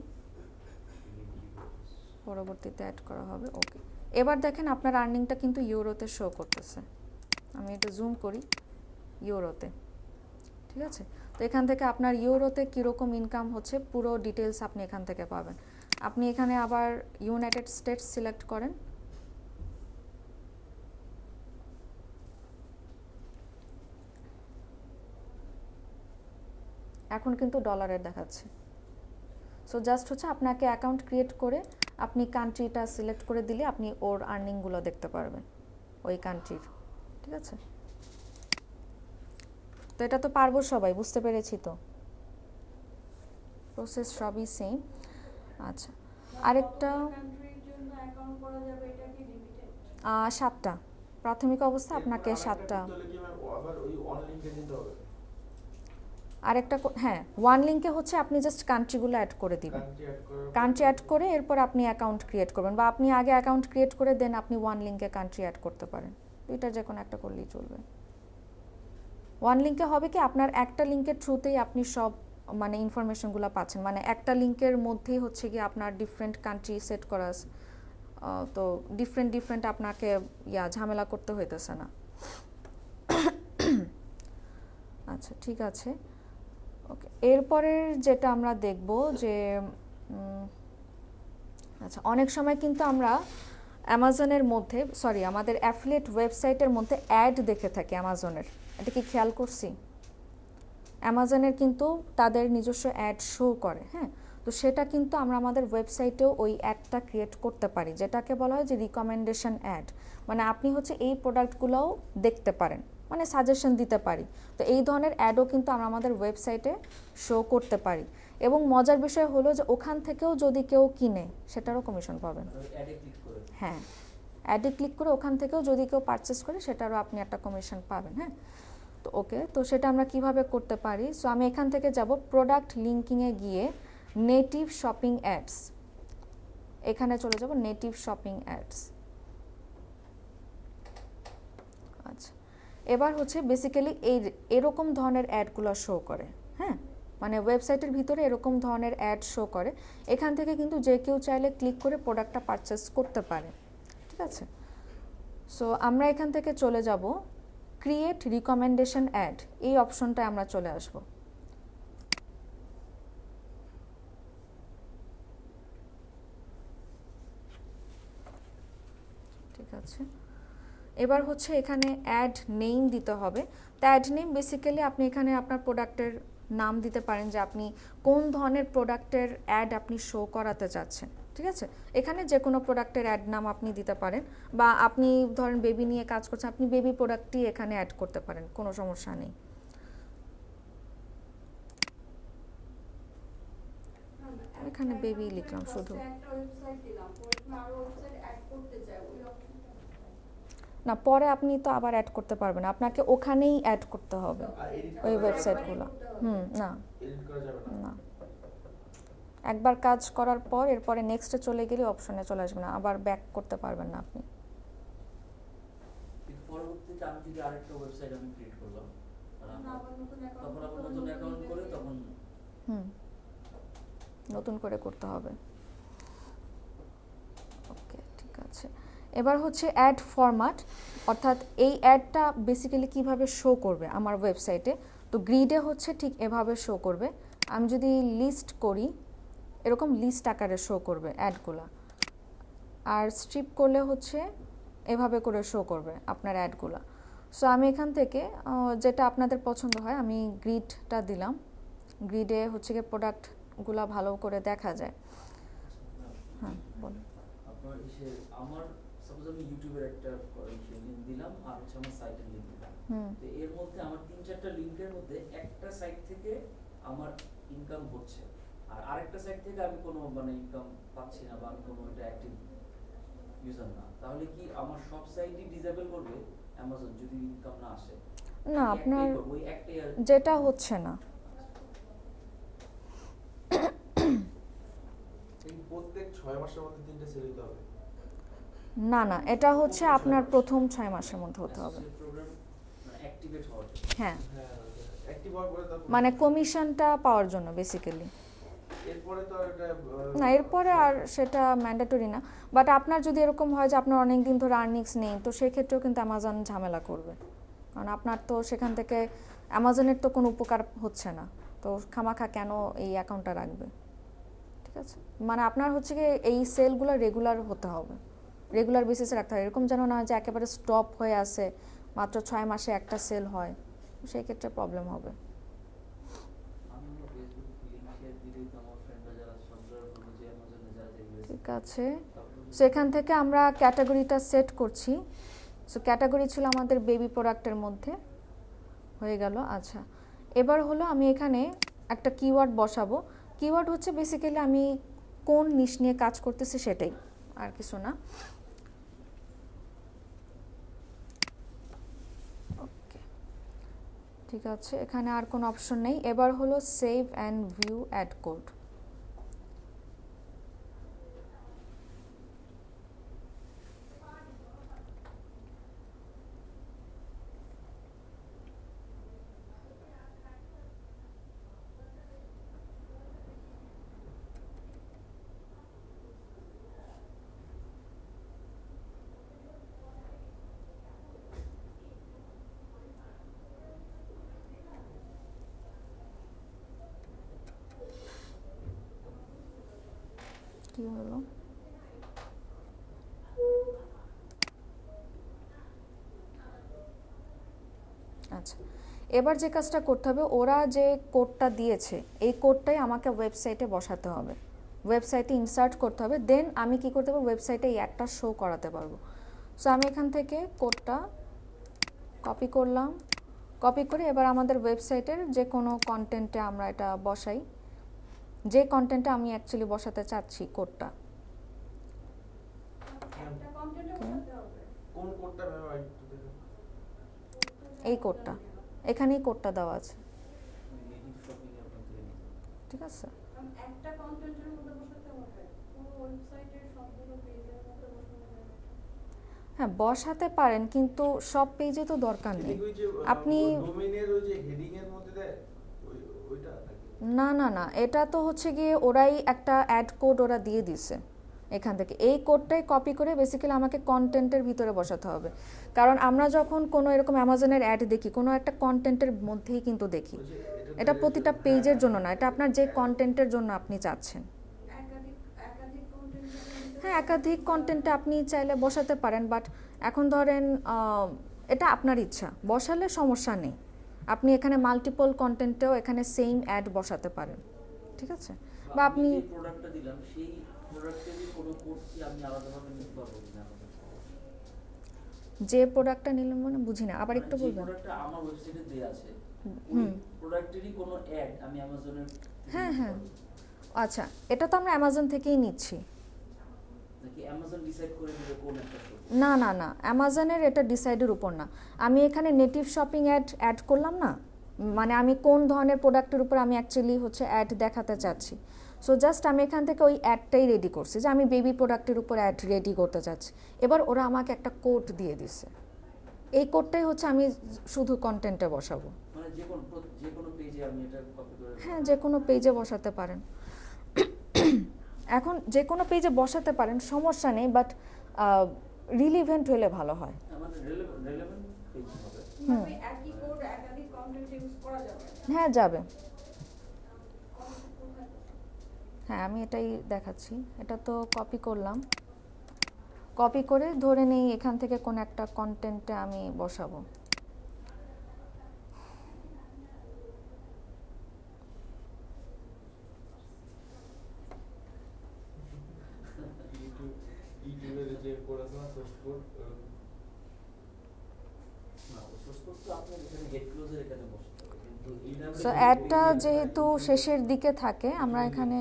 পরবর্তীতে অ্যাড করা হবে ওকে এবার দেখেন আপনার আর্নিংটা কিন্তু ইউরোতে শো করতেছে আমি এটা জুম করি ইউরোতে ঠিক আছে তো এখান থেকে আপনার ইউরোতে কীরকম ইনকাম হচ্ছে পুরো ডিটেলস আপনি এখান থেকে পাবেন আপনি এখানে আবার ইউনাইটেড স্টেটস সিলেক্ট করেন এখন কিন্তু ডলারের দেখাচ্ছে সো জাস্ট হচ্ছে আপনাকে অ্যাকাউন্ট ক্রিয়েট করে আপনি কান্ট্রিটা সিলেক্ট করে দিলে আপনি ওর আর্নিংগুলো দেখতে পারবেন ওই কান্ট্রির ঠিক আছে তো এটা তো পারবো সবাই বুঝতে পেরেছি তো প্রসেস সবই সেম আচ্ছা আরেকটা কান্ট্রির জন্য অ্যাকাউন্ট করা যাবে এটা কি লিমিটেড 7টা প্রাথমিক অবস্থা আপনাকে 7টা তাহলে কি আবার ওই অন লিংকে দিতে হবে আরেকটা হ্যাঁ ওয়ান লিংকে হচ্ছে আপনি জাস্ট কান্ট্রিগুলো অ্যাড করে দিবেন কান্ট্রি অ্যাড করে এরপর আপনি অ্যাকাউন্ট ক্রিয়েট করবেন বা আপনি আগে অ্যাকাউন্ট ক্রিয়েট করে দেন আপনি ওয়ান লিংকে কান্ট্রি অ্যাড করতে পারেন দুইটার যে কোনো একটা করলেই চলবে ওয়ান লিংকে হবে কি আপনার একটা লিংকের থ্রুতেই আপনি সব মানে ইনফরমেশনগুলো পাচ্ছেন মানে একটা লিংকের মধ্যেই হচ্ছে কি আপনার ডিফারেন্ট কান্ট্রি সেট করা আছে তো ডিফারেন্ট আপনাকে ঝামেলা করতে হইতেছে না আচ্ছা ঠিক আছে ওকে এরপরের যেটা আমরা দেখব যে আচ্ছা অনেক সময় কিন্তু আমরা অ্যামাজনের মধ্যে আমাদের অ্যাফিলিয়েট ওয়েবসাইটের মধ্যে অ্যাড দেখে থাকি অ্যামাজনের এটা কি খেয়াল করছি অ্যামাজনের কিন্তু তাদের নিজস্ব অ্যাড শো করে হ্যাঁ তো সেটা কিন্তু আমরা আমাদের ওয়েবসাইটেও ওই অ্যাডটা ক্রিয়েট করতে পারি যেটাকে বলা হয় যে রিকমেন্ডেশন অ্যাড মানে আপনি হচ্ছে এই প্রোডাক্টগুলোও দেখতে পারেন মানে সাজেশন দিতে পারি তো এই ধরনের অ্যাডও কিন্তু আমরা আমাদের ওয়েবসাইটে শো করতে পারি এবং মজার বিষয় হলো যে ওখান থেকেও যদি কেউ কিনে সেটারও কমিশন পাবেন হ্যাঁ অ্যাডে ক্লিক করে ওখান থেকেও যদি কেউ পারচেস করে সেটারও আপনি একটা কমিশন পাবেন হ্যাঁ তো ওকে তো সেটা আমরা কিভাবে করতে পারি সো আমি এখান থেকে যাব প্রোডাক্ট লিঙ্কিংয়ে গিয়ে নেটিভ শপিং অ্যাডস এখানে চলে যাব নেটিভ শপিং অ্যাডস আচ্ছা এবার হচ্ছে বেসিক্যালি এরকম ধরনের অ্যাডগুলো শো করে হ্যাঁ মানে ওয়েবসাইটের ভিতরে এরকম ধরনের অ্যাড শো করে এখান থেকে কিন্তু যে কেউ চাইলে ক্লিক করে প্রোডাক্টটা পারচেস করতে পারে ঠিক আছে সো আমরা এখান থেকে চলে যাব ক্রিয়েট রিকমেন্ডেশন অ্যাড এই অপশনটায় আমরা চলে আসব ঠিক আছে এবার হচ্ছে এখানে অ্যাড নেম দিতে হবে তো অ্যাড নেম বেসিক্যালি আপনি এখানে আপনার প্রোডাক্টের নাম দিতে পারেন যে আপনি কোন ধরনের প্রোডাক্টের অ্যাড আপনি শো করাতে চাচ্ছেন ঠিক আছে এখানে যে কোনো প্রোডাক্টের অ্যাড নাম আপনি দিতে পারেন বা আপনি ধরেন বেবি নিয়ে কাজ করছেন আপনি বেবি প্রোডাক্টই এখানে অ্যাড করতে পারেন কোনো সমস্যা নেই এখানে বেবি লিখলাম শুধু একটা ওয়েবসাইট দিলাম পরে আরো ওয়েবসাইট অ্যাড করতে চাই ওই অপশনটা না পরে আপনি তো আবার অ্যাড করতে পারবেন আপনাকে ওখানেই অ্যাড করতে হবে ওই ওয়েবসাইটগুলো না এডিট করা যাবে না না একবার কাজ করার পর এরপরে নেক্সটে চলে গেলে অপশনে চলে আসবে না আবার ব্যাক করতে পারবেন না আপনি পরবর্তীতে আমি যদি আরেকটা ওয়েবসাইট আমি ক্রিয়েট করলাম আবার নতুন তখন আবার নতুন অ্যাকাউন্ট করে তখন নতুন করে করতে হবে ওকে ঠিক আছে এবার হচ্ছে অ্যাড ফরম্যাট অর্থাৎ এই অ্যাডটা বেসিক্যালি কিভাবে শো করবে আমার ওয়েবসাইটে তো গ্রিডে হচ্ছে ঠিক এভাবে শো করবে আমি যদি লিস্ট করি এরকম লিস্ট আকারে শো করবে অ্যাডগুলো। আর স্ট্রিপ করলে হচ্ছে এভাবে করে শো করবে আপনার অ্যাডগুলো। সো আমি এখান থেকে যেটা আপনাদের পছন্দ হয়, আমি গ্রিডটা দিলাম। গ্রিডে হচ্ছে গিয়ে প্রোডাক্টগুলো ভালো করে দেখা যায়। হ্যাঁ বলুন। আপনার আমার সাপোজ আমি ইউটিউবের একটা লিংক দিলাম আর হচ্ছে আমার সাইটের লিংক দিলাম, তো এর মধ্যে আমার 3-4টা লিংকের মধ্যে একটা সাইট থেকে আমার ইনকাম হচ্ছে আর আরেকটা সাইট থেকে আমি কোনো মানে ইনকাম পাচ্ছি না বা আমি কোনো এটা অ্যাক্টিভ ইউজার না, তাহলে কি আমার সব সাইটই ডিসেবল করবে অ্যামাজন যদি ইনকাম না আসে? না, আপনার ওই একটাই যেটা হচ্ছে না, এই প্রত্যেক 6 মাসের মধ্যে 3টা সেল দিতে হবে? না না, এটা হচ্ছে আপনার প্রথম 6 মাসের মধ্যে হতে হবে। প্রোগ্রাম মানে অ্যাক্টিভেট হওয়ার জন্য। হ্যাঁ, হ্যাঁ, অ্যাক্টিভ হওয়ার পরে তারপর মানে কমিশনটা পাওয়ার জন্য বেসিক্যালি। এরপরে তো আর এটা না, এরপরে আর সেটা ম্যান্ডেটরি না। বাট আপনার যদি এরকম হয় যে আপনার অনেক দিন ধরে আর্নিংস নেই, তো সেক্ষেত্রেও কিন্তু অ্যামাজন ঝামেলা করবে, কারণ আপনার তো সেখান থেকে অ্যামাজনের তো কোনো উপকার হচ্ছে না, তো খামাখা কেন এই অ্যাকাউন্টটা রাখবে? ঠিক আছে, মানে আপনার হচ্ছে কি এই সেলগুলো রেগুলার হতে হবে, রেগুলার বেসিসে রাখতে হবে। এরকম যেন না যে একেবারে স্টপ হয়ে আসে, মাত্র 6 মাসে একটা সেল হয়, সেই ক্ষেত্রে প্রবলেম হবে। আমি আমার ফেসবুক লিংক শেয়ার দিলেই তো আমার ফ্রেন্ডরা যারা সবগুলো বলবো যে অ্যামাজনে যারা দেখবে, ঠিক আছে, সেখান থেকে আমরা ক্যাটাগরিটা সেট করছি। সো ক্যাটাগরি ছিল আমাদের বেবি প্রোডাক্টের মধ্যে, হয়ে গেল। আচ্ছা, এবার হলো আমি এখানে একটা কিওয়ার্ড বসাবো। কিওয়ার্ড হচ্ছে বেসিক্যালি আমি কোন নিশ নিয়ে কাজ করতেছি সেটাই, আর কিছু না। ওকে, ঠিক আছে, এখানে আর কোনো অপশন নেই। এবার হলো save and view add code. কি হলো? আচ্ছা, এবার যে কাজটা করতে হবে, ওরা যে কোডটা দিয়েছে এই কোডটাই আমাকে ওয়েবসাইটে বসাতে হবে, ওয়েবসাইটে ইনসার্ট করতে হবে। দেন আমি কি করতে পারবো, ওয়েবসাইটে এই অ্যাডটা শো করাতে পারবো। সো আমি এখান থেকে কোডটা কপি করলাম, কপি করে এবার আমাদের ওয়েবসাইটের যে কোনো কন্টেন্টে আমরা এটা বসাই, যে কন্টেন্টে আমি অ্যাকচুয়ালি বসাতে চাচ্ছি কোডটা। একটা কন্টেন্টে বসাতে হবে। কোন কোডটা ম্যাম একটু দেখুন? এই কোডটা, এখানেই কোডটা দেওয়া আছে, নেটিভ শপিং এর মধ্যে ঠিক আছে। কারণ একটা কন্টেন্টের মধ্যে বসাতে হবে, পুরো ওয়েবসাইটের সবগুলো পেজের মধ্যে বসাতে হবে। হ্যাঁ বসাতে পারেন, কিন্তু সব পেজে তো দরকার নেই। ওই যে আপনি ডোমেইনের ওই যে হেডিং এর মধ্যে দেয় ওইটা নাকি? না না না, এটা তো হচ্ছে গিয়ে ওরাই একটা অ্যাড কোড ওরা দিয়ে দিছে এখান থেকে। এই কোডটাই কপি করে বেসিক্যালি আমাকে কন্টেন্টের ভিতরে বসাতে হবে, কারণ আমরা যখন কোনো এরকম অ্যামাজনের অ্যাড দেখি, কোনো একটা কন্টেন্টের মধ্যেই কিন্তু দেখি। ওই যে এটা প্রতিটা পেজের জন্য না, এটা আপনার যে কন্টেন্টের জন্য আপনি চাচ্ছেন। একাধিক কন্টেন্ট। হ্যাঁ, একাধিক কন্টেন্টে আপনি চাইলে বসাতে পারেন, বাট এখন ধরেন এটা আপনার ইচ্ছা, বসালে সমস্যা নেই। আপনি এখানে মাল্টিপল কন্টেন্টেও এখানে সেম অ্যাড বসাতে পারেন, ঠিক আছে। বা আপনি যে প্রোডাক্টটা দিলাম সেই প্রোডাক্টেরই কোনো কোড কি আমি আলাদাভাবে নিতে পারবো কিনা আমাদের? যে প্রোডাক্টটা নিলেন মানে বুঝি না, আবার একটু যে বলবেন। প্রোডাক্টটা আমার ওয়েবসাইটে দেয়া আছে ওই প্রোডাক্টেরই কোনো অ্যাড আমি অ্যামাজনের হ্যাঁ হ্যাঁ, আচ্ছা, এটা তো আমরা অ্যামাজন থেকেই নিচ্ছি। নাকি অ্যামাজন ডিসাইড করে দিবে কোন একটা কোড? না না না, অ্যামাজনের এটা ডিসাইডের উপর না। আমি এখানে নেটিভ শপিং অ্যাড করলাম না, মানে আমি কোন ধরনের প্রোডাক্টের উপর আমি অ্যাকচুয়ালি হচ্ছে অ্যাড দেখাতে চাচ্ছি। সো জাস্ট আমি এখান থেকে ওই অ্যাডটাই রেডি করছি, যে আমি বেবি প্রোডাক্টের উপর অ্যাড রেডি করতে চাচ্ছি। এবার ওরা আমাকে একটা কোড দিয়ে দিছে, এই কোডটাই হচ্ছে আমি শুধু কন্টেন্টে বসাবো। মানে যে কোনো পেজে আমি এটা কপি করে হ্যাঁ, যে কোনো পেজে বসাতে পারেন। এখন যে কোনো পেজে বসাতে পারেন, সমস্যা নেই, বাট রিলিভেন্ট হলে ভালো হয়। আমাদের রেলেভেন্ট পেজ হবে। কিভাবে একই কোড একাধিক কন্টেন্ট ইউজ করা যাবে? হ্যাঁ যাবে। হ্যাঁ আমি এটাই দেখাচ্ছি, এটা তো কপি করলাম, কপি করে ধরে নেই এখান থেকে কোন একটা কন্টেন্টে আমি বসাবো। ইউটিউবের যে কোড আছে না, সোর্স কোড, না সোর্স কোড তো আপনার এখানে গেট ক্লোজের এখানে বসাতে হবে, কিন্তু সো অ্যাডটা যেহেতু শেষের দিকে থাকে, আমরা এখানে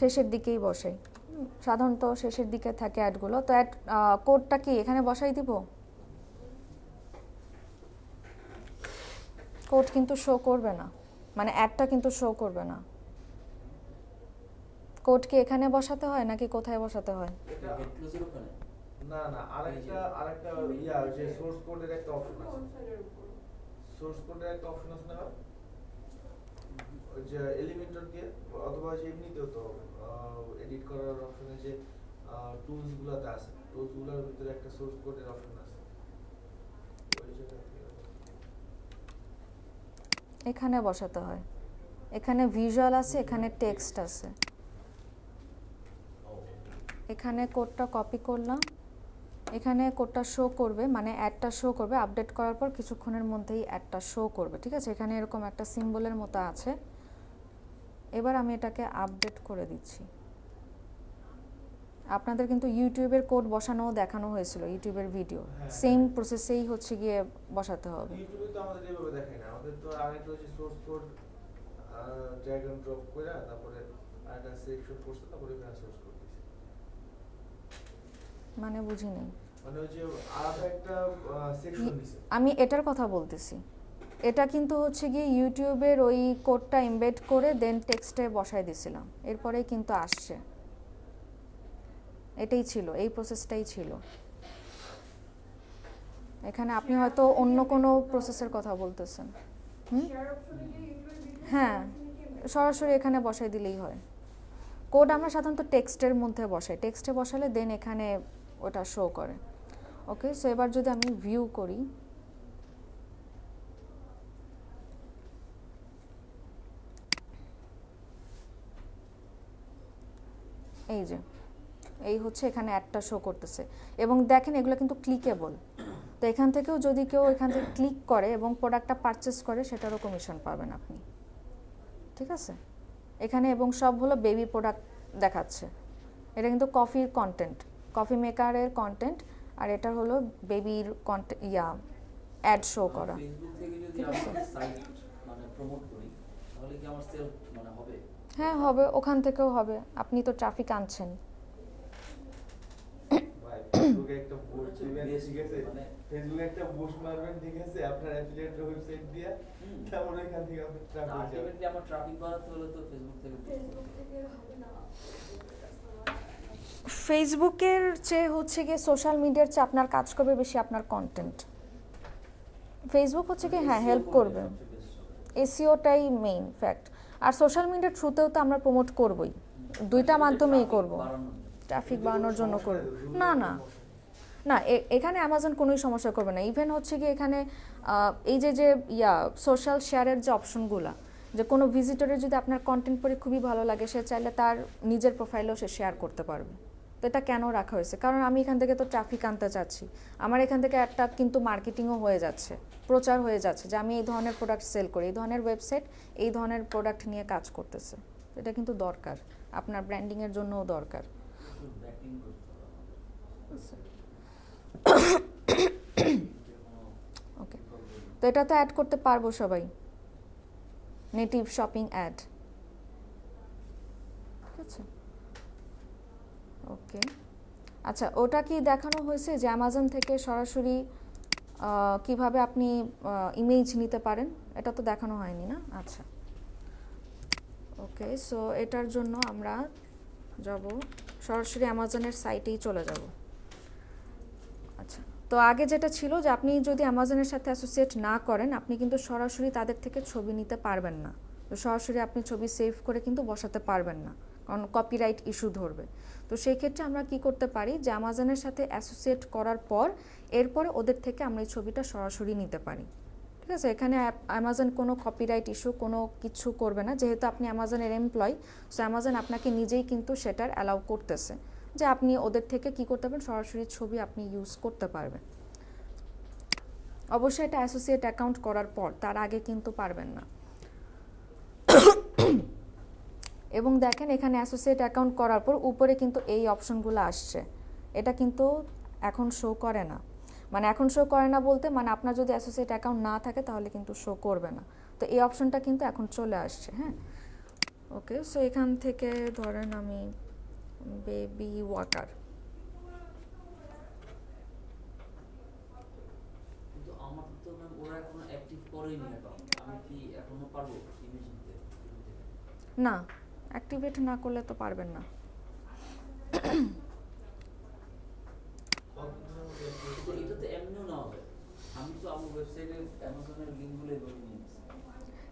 শেষের দিকেই বসাই, সাধারণত শেষের দিকে থাকে অ্যাডগুলো। তো অ্যাড কোডটা কি এখানে বসাই দিব? কোড কিন্তু শো করবে না, মানে অ্যাডটা কিন্তু শো করবে না। কোড কি এখানে বসাতে হয় নাকি কোথায় বসাতে হয়? এটা গেট ক্লোজের ওখানে না না, আরেকটা ইয়া, যে সোর্স কোডের একটা অপশন আছে, সোর্স কোডের একটা অপশন আছে না, ওই যে এলিমেন্টর দিয়ে অথবা যে এমনিতেও তো এডিট করার অপশনে যে টুলস গুলাতে আছে, টুলস গুলোর ভিতরে একটা সোর্স কোডের অপশন আছে, ওই জায়গা থেকে এখানে বসাতে হয়। এখানে ভিজুয়াল আছে, এখানে টেক্সট আছে। এখানে কোডটা কপি করলাম, এখানে কোডটা শো করবে, মানে অ্যাডটা শো করবে। আপডেট করার পর কিছুক্ষণের মধ্যেই অ্যাডটা শো করবে, ঠিক আছে? এখানে এরকম একটা সিম্বলের মতো আছে। এবার আমি এটাকে আপডেট করে দিচ্ছি। আপনাদের কিন্তু ইউটিউবের কোড বসানোও দেখানো হয়েছিল, ইউটিউবের ভিডিও সেম প্রসেসেই হচ্ছে গিয়ে বসাতে হবে। ইউটিউবে তো আমাদের এইভাবে দেখায় না, আমাদের তো আরেকটা হচ্ছে source code drag and drop করে তারপরে আরেকটা সিলেকশন করছে, তারপরে এখানে সোর্স কোড দিছে। মানে বুঝি নেই। মানে ওই যে আলাদা একটা সেকশন দিছে। আমি এটার কথা বলতেছি, এটা কিন্তু হচ্ছে গিয়ে ইউটিউবের ওই কোডটা এমবেড করে দেন টেক্সটে বসাই দিছিলাম, এরপরেই কিন্তু আসছে। এটাই ছিল, এই প্রসেসটাই ছিল। এখানে আপনি হয়তো অন্য কোনো প্রসেসের কথা বলতেছেন। শেয়ার অপশনে গিয়ে ইউটিউবের ভিডিও হ্যাঁ, সরাসরি এখানে বসাই দিলেই হয়। কোড আমরা সাধারণত টেক্সটের মধ্যে বসাই, টেক্সটে বসালে দেন এখানে ওটা শো করে। ওকে, সো এবার যদি আমি ভিউ করি, এই যে এই হচ্ছে এখানে অ্যাডটা শো করতেছে, এবং দেখেন এগুলো কিন্তু ক্লিকেবল। তো এখান থেকেও যদি কেউ এখান থেকে ক্লিক করে এবং প্রোডাক্টটা পারচেস করে, সেটারও কমিশন পাবেন আপনি, ঠিক আছে? এখানে এবং সব হলো বেবি প্রোডাক্ট দেখাচ্ছে। এটা কিন্তু কফির কন্টেন্ট, কফি মেকারের কন্টেন্ট, আর এটা হলো বেবির কন্টেন্ট, অ্যাড শো করা। ফেসবুক থেকে যদি আমি সাইট মানে প্রমোট করি তাহলে কি আমার সেল মানে হবে? হ্যাঁ হবে, ওখান থেকেও হবে, আপনি তো ট্রাফিক আনছেন। ভাই ফেসবুকে একটা পোস্ট দিবেন, বেশ, ঠিক আছে? মানে ফেসবুকে একটা পোস্ট মারবেন, ঠিক আছে? আপনার অ্যাফিলিয়েট ওয়েবসাইট দিয়ে, তারপরে এখান থেকে আপনি ট্রাফিক যাবে। আলটিমেটলি আমার ট্রাফিক বাড়াতে হলে তো ফেসবুক থেকে ফেসবুক থেকে হবে না। ফেসবুকের চেয়ে হচ্ছে গিয়ে সোশ্যাল মিডিয়ার চেয়ে আপনার কাজ করবে বেশি আপনার কন্টেন্ট। ফেসবুক হচ্ছে কি হ্যাঁ হেল্প করবে, এসইওটাই মেইন ফ্যাক্ট। আর সোশ্যাল মিডিয়ার থ্রুতেও তো আমরা প্রমোট করবই, দুইটা মাধ্যমেই করব। ট্রাফিক বাড়ানোর জন্য করব না, না না, এখানে অ্যামাজন কোনোই সমস্যা করবে না। ইভেন হচ্ছে কি এখানে এই যে যে সোশ্যাল শেয়ারের যে অপশনগুলো, যে কোনো ভিজিটরের যদি আপনার কন্টেন্ট পড়ে খুবই ভালো লাগে, সে চাইলে তার নিজের প্রোফাইলেও সে শেয়ার করতে পারবে। তো এটা কেন রাখা হয়েছে? কারণ আমি এখান থেকে তো ট্রাফিক আনতে চাচ্ছি, আমার এখান থেকে একটা কিন্তু মার্কেটিংও হয়ে যাচ্ছে, প্রচার হয়ে যাচ্ছে যে আমি এই ধরনের প্রোডাক্ট সেল করি, এই ধরনের ওয়েবসাইট এই ধরনের প্রোডাক্ট নিয়ে কাজ করতেছে। এটা কিন্তু দরকার, আপনার ব্র্যান্ডিংয়ের জন্যও দরকার। ব্যাকিং করতে হবে আমাদের। ওকে, তো এটা তো অ্যাড করতে পারবো সবাই, নেটিভ শপিং অ্যাড, ঠিক আছে? ওকে, আচ্ছা, ওটা কি দেখানো হয়েছে যে অ্যামাজন থেকে সরাসরি কিভাবে আপনি ইমেজ নিতে পারেন? এটা তো দেখানো হয়নি না? আচ্ছা, ওকে, সো এটার জন্য আমরা যাব সরাসরি অ্যামাজনের সাইটেই চলে যাব। আচ্ছা, তো আগে যেটা ছিল যে আপনি যদি অ্যামাজনের সাথে অ্যাসোসিয়েট না করেন, আপনি কিন্তু সরাসরি তাদের থেকে ছবি নিতে পারবেন না। তো সরাসরি আপনি ছবি সেভ করে কিন্তু বসাতে পারবেন না, কারণ কপিরাইট ইস্যু ধরবে। তো সেই ক্ষেত্রে আমরা কি করতে পারি যে অ্যামাজনের সাথে অ্যাসোসিয়েট করার পর এরপরে ওদের থেকে আমরা এই ছবিটা সরাসরি নিতে পারি। ঠিক আছে, এখানে অ্যামাজন কোনো কপিরাইট ইস্যু কোনো কিছু করবে না, যেহেতু আপনি অ্যামাজনের এমপ্লয়। সো অ্যামাজন আপনাকে নিজেই কিন্তু সেটার অ্যালাউ করতেছে যে আপনি ওদের থেকে কি করতে পারবেন, সরাসরি ছবি আপনি ইউজ করতে পারবেন। অবশ্যই এটা অ্যাসোসিয়েট অ্যাকাউন্ট করার পর, তার আগে কিন্তু পারবেন না। এবং দেখেন এখানে অ্যাসোসিয়েট অ্যাকাউন্ট করার পর উপরে কিন্তু এই অপশনগুলো আসছে, এটা কিন্তু এখন শো করে না। মানে এখন শো করে না বলতে মানে আপনার যদি অ্যাসোসিয়েট অ্যাকাউন্ট না থাকে তাহলে কিন্তু শো করবে না। তো এই অপশনটা কিন্তু এখন চলে আসছে। হ্যাঁ, ওকে। সো এখান থেকে ধরেন আমি বেবি ওয়াকার, কিন্তু আমার তো ম্যাম ওরা এখনো অ্যাক্টিভ করেনি অ্যাকাউন্ট, আমি কি এখনো পারবো ইমেজ নিতে? না অ্যাক্টিভেট না করলে তো পারবেন না। তো এটা তো এমনিও না হবে, আমি তো আমার ওয়েবসাইটে অ্যামাজনের লিঙ্কগুলো এভাবে নিয়ে নিচ্ছি।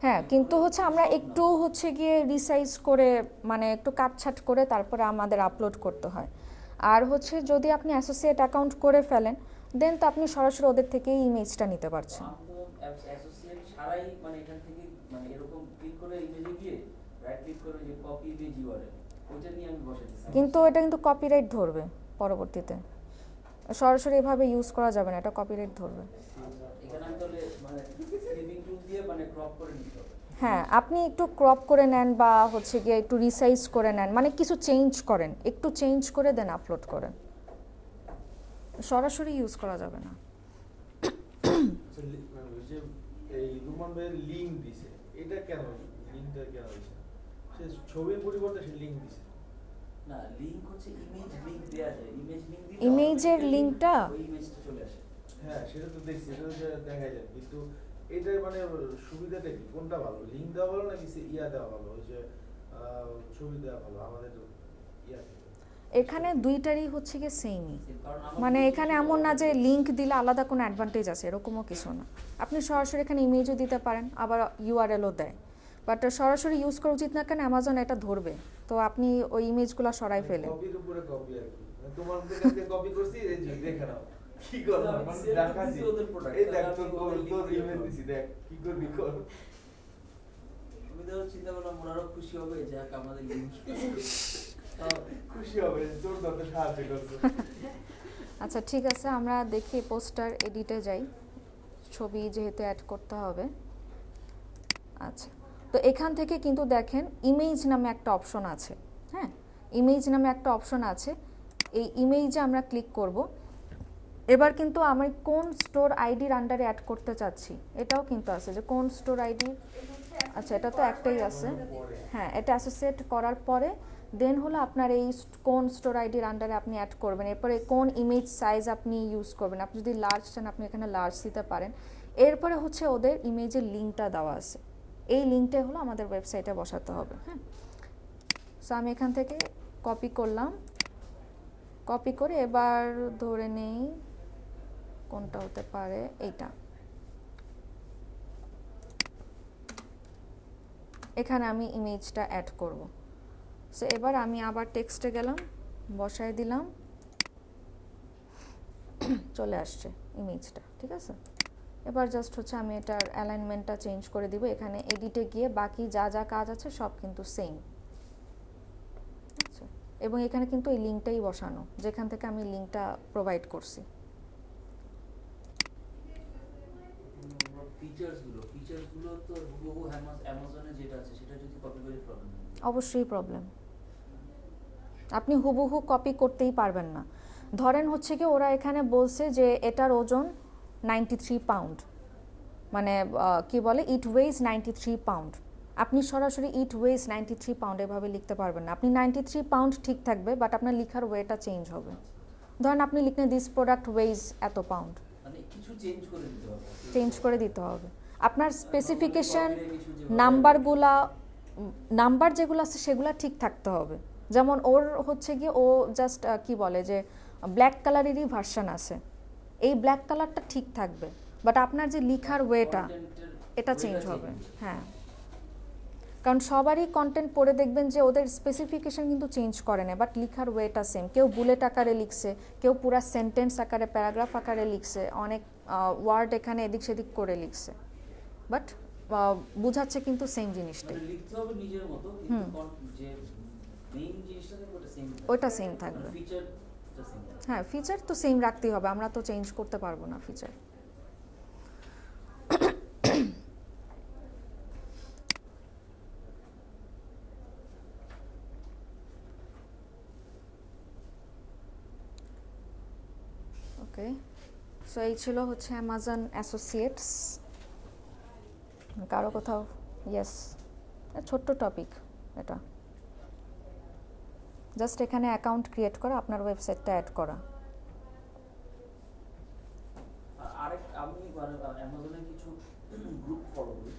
হ্যাঁ, কিন্তু হচ্ছে আমরা একটু হচ্ছে গিয়ে রিসাইজ করে মানে একটু কাটছাট করে তারপরে আমাদের আপলোড করতে হয়। আর হচ্ছে যদি আপনি অ্যাসোসিয়েট অ্যাকাউন্ট করে ফেলেন দেন তো আপনি সরাসরি ওদের থেকেই ইমেজটা নিতে পারছেন। আমি তো অ্যাসোসিয়েট ছাড়াই মানে এখান থেকে মানে এরকম ক্লিক করে ইমেজে গিয়ে রাইট ক্লিক করে যে কপি ইমেজ ইউআরএল ওইটা নিয়ে আমি বসাইতেছি। কিন্তু এটা কিন্তু কপিরাইট ধরবে পরবর্তীতে, সরাসরি এভাবে ইউজ করা যাবে না, এটা কপিরাইট ধরবে। এখানে আমি তাহলে মানে স্লিপিং টুল দিয়ে মানে ক্রপ করে নিতে হবে। হ্যাঁ, আপনি একটু ক্রপ করে নেন বা হচ্ছে গিয়ে একটু রিসাইজ করে নেন, মানে কিছু চেঞ্জ করেন, একটু চেঞ্জ করে দেন আপলোড করেন, সরাসরি ইউজ করা যাবে না। আচ্ছা, ওই যে এই রুমান ভাইয়ের লিংক দিছে, এটা কেন, লিংকটা কেন দিছে? সে ছবির পরিবর্তে সে লিংক দিছে। না, লিংক হচ্ছে ইমেজ লিংক দেয়া যায়, ইমেজ লিংক দিলে ইমেজের automatically লিংকটা ওই ইমেজটা চলে আসে। হ্যাঁ, সেটা তো দেখছি, এটা তো দেখা যায়, কিন্তু এটা মানে সুবিধাটা কি, কোনটা ভালো, লিংক দেওয়া ভালো নাকি ইয়া দেওয়া ভালো, ওই যে ছবি দেওয়া ভালো আমাদের ইয়া থেকে? এখানে দুইটারই হচ্ছে গিয়ে সেমই, কারণ আমার মানে কিন্তু এখানে এমন না যে লিংক দিলে আলাদা কোনো অ্যাডভান্টেজ আছে, এরকমও কিছু না। আপনি সরাসরি এখানে ইমেজও দিতে পারেন, আবার ইউআরএলও দেয়, বাট সরাসরি ইউজ করা উচিত না, কেন অ্যামাজন এটা ধরবে, তো আপনি ওই ইমেজগুলো সরাই ফেলেন। কপির উপরে কপি আর কি, মানে তোমার কাছে কপি করছি, এই যে দেখে নাও কি করলাম, আমি মানে sell দেখাচ্ছি, করতেছি ওদের product, এই দেখ তাহলে তোর আমি ওদের তোর link দিয়ে ইমেজ দেবো। দিছি, দেখ কি করবি কর। আমি তো চিন্তা করলাম ওনারও খুশি হবে যাক আমাদের লিংক খুশি হবে তোর যত সাহায্য করছো। আচ্ছা ঠিক আছে, আমরা দেখি পোস্টার এডিটে যাই, ছবি যেহেতু অ্যাড করতে হবে। আচ্ছা, তো এখান থেকে কিন্তু দেখেন ইমেজ নামে একটা অপশন আছে। হ্যাঁ, ইমেজ নামে একটা অপশন আছে, এই ইমেজে আমরা ক্লিক করব। এবার কিন্তু আমি কোন স্টোর আইডির আন্ডারে অ্যাড করতে চাচ্ছি এটাও কিন্তু আছে, যে কোন স্টোর আইডি। আচ্ছা, এটা তো একটাই আছে। হ্যাঁ, এটা অ্যাসোসিয়েট করার পরে দেন হলো আপনার এই কোন স্টোর আইডির আন্ডারে আপনি অ্যাড করবেন, এরপরে কোন ইমেজ সাইজ আপনি ইউজ করবেন। আপনি যদি লার্জ চান আপনি এখানে লার্জ দিতে পারেন। এরপরে হচ্ছে ওদের ইমেজের লিঙ্কটা দেওয়া আছে, এই লিঙ্কটা হলো আমাদের ওয়েবসাইটে বসাতে হবে। হ্যাঁ, সো আমি এখান থেকে কপি করলাম, কপি করে এবার ধরে নেই কোনটা হতে পারে, এইটা। এখানে আমি ইমেজটা অ্যাড করব। সো এবার আমি আবার টেক্সটে গেলাম, বসায় দিলাম, চলে আসছে ইমেজটা। ঠিক আছে, এবার জাস্ট হচ্ছে আমি এটার অ্যালাইনমেন্টটা চেঞ্জ করে দিব। এখানে এডিটে গিয়ে বাকি যা যা কাজ আছে সব কিন্তু সেম। আচ্ছা, এবং এখানে কিন্তু এই লিঙ্কটাই বসানো যেখান থেকে আমি লিঙ্কটা প্রোভাইড করছি। ফিচারসগুলো তো হুবহু অ্যামাজনে যেটা আছে সেটা যদি কপি করি প্রবলেম নেই। অবশ্যই প্রবলেম, আপনি হুবহু কপি করতেই পারবেন না। ধরেন হচ্ছে কি ওরা এখানে বলছে যে এটার ওজন 93 পাউন্ড, মানে কি বলে ইট ওয়েজ 93 পাউন্ড। আপনি সরাসরি ইট ওয়েজ 93 পাউন্ড এভাবে লিখতে পারবেন না। আপনি 93 পাউন্ড ঠিক থাকবে, বাট আপনার লেখার ওয়েটা চেঞ্জ হবে। ধরেন আপনি লিখলেন দিস প্রোডাক্ট ওয়েজ এত পাউন্ড, মানে কিছু চেঞ্জ করে দিতে হবে। চেঞ্জ করে দিতে হবে। আপনার স্পেসিফিকেশন নাম্বার যেগুলো আছে সেগুলো ঠিক থাকতে হবে। যেমন ওর হচ্ছে গিয়ে ও জাস্ট কি বলে যে ব্ল্যাক কালারেরই ভার্সন আছে, এই ব্ল্যাক কালারটা ঠিক থাকবে, বাট আপনার যে লেখার ওয়েটা এটা চেঞ্জ হবে। হ্যাঁ, কারণ সবারই কন্টেন্ট পড়ে দেখবেন যে ওদের স্পেসিফিকেশন কিন্তু চেঞ্জ করে না, বাট লেখার ওয়েটা সেম। কেউ বুলেট আকারে লিখছে, কেউ পুরা সেন্টেন্স আকারে প্যারাগ্রাফ আকারে লিখছে, অনেক ওয়ার্ড এখানে এদিক সেদিক করে লিখছে। বাট বোঝাচ্ছে কিন্তু সেম জিনিসটাই। মানে লিখতে হবে নিজের মতো, কিন্তু যে মেইন জিনিসটা থাকবে ওটা সেম ওটা same থাকবে। ফিচারটা সেম থাকবে। হ্যাঁ, ফিচার তো সেম রাখতেই হবে, আমরা তো চেঞ্জ করতে পারবো না ফিচার। ওকে, সো এই ছিল হচ্ছে অ্যামাজন অ্যাসোসিয়েটস। কারো কোথাও ইয়েস, ছোট্ট টপিক এটা, জাস্ট এখানে অ্যাকাউন্ট ক্রিয়েট করা, আপনার ওয়েবসাইটটা অ্যাড করা। আরেক আমি অ্যামাজনে কিছু গ্রুপ ফলো করি,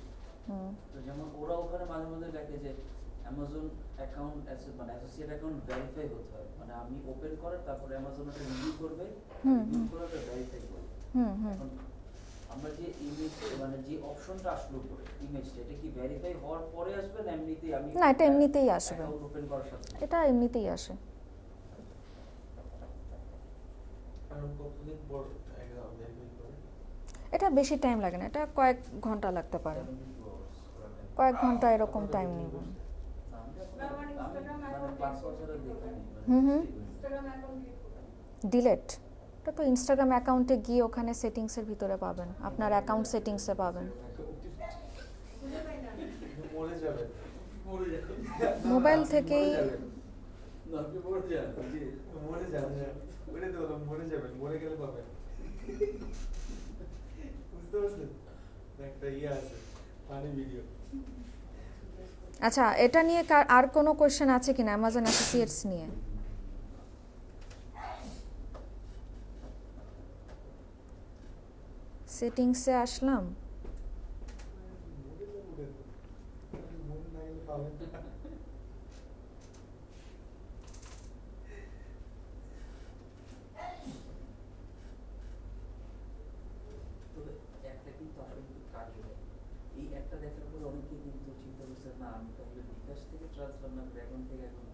হুম তো যেমন ওরা ওখানে মাঝে মাঝে লেখে যে অ্যামাজন অ্যাকাউন্ট মানে অ্যাসোসিয়েট অ্যাকাউন্ট ভেরিফাই হতে হয়, মানে আমি ওপেন করে তারপরে অ্যামাজন ওটা রিভিউ করবে, রিভিউ করে ওটা ভেরিফাই করবে। হুম হুম এখন আমরা যে ইমেজ মানে যে অপশনটা আসলো উপরে ইমেজটা, এটা কি ভেরিফাই হওয়ার পরে আসবে না এমনিতেই আমি না, এটা এমনিতেই আসবে, অ্যাকাউন্ট ওপেন করার সাথে সাথে? এটা এমনিতেই আসে। কারণ কতদিন পর ভেরিফাই করে? এটা বেশি টাইম লাগে না, এটা কয়েক ঘন্টা লাগতে পারে, 72 hours ওরা নেয়। কয়েক ঘন্টা এরকম টাইম নেবে। না, আমি আমার Instagram মানে account পাসওয়ার্ড ছাড়া create দেখিনি, মানে হুম হুম। কিছুই করিনি। ইনস্টাগ্রাম অ্যাকাউন্ট ক্রিয়েট করবেন। ডিলেট, এটা তো ইনস্টাগ্রাম অ্যাকাউন্টে গিয়ে ওখানে সেটিংসের ভিতরে পাবেন, আপনার অ্যাকাউন্ট সেটিংসে পাবেন। বুঝে পাই না আমি। মরে যাবেন, মরে যাবেন, মোবাইল থেকেই মরে যাবেন। না, আপনি বলে যান, জি। মরে যাবেন, ওইটাই তো বললাম, মরে যাবেন, মরে গেলে পাবেন। বুঝতে পারছেন? একটা ইয়ে আছে, ফানি ভিডিও। আচ্ছা, এটা নিয়ে আর কোনো কোশ্চেন আছে কিনা অ্যামাজন অ্যাসোসিয়েটস নিয়ে? সেটিংসে আসলাম, মরে যাবেন, মরে না গেলে পাবেন না। তবে একটা কিন্তু আসলে খুব কার্যকর, এই একটা দেখার পরে অনেকে কিন্তু চিন্তা করছে না আমি তাহলে বিকাশ থেকে ট্রান্সফার না করে অ্যাকাউন্ট থেকে এখন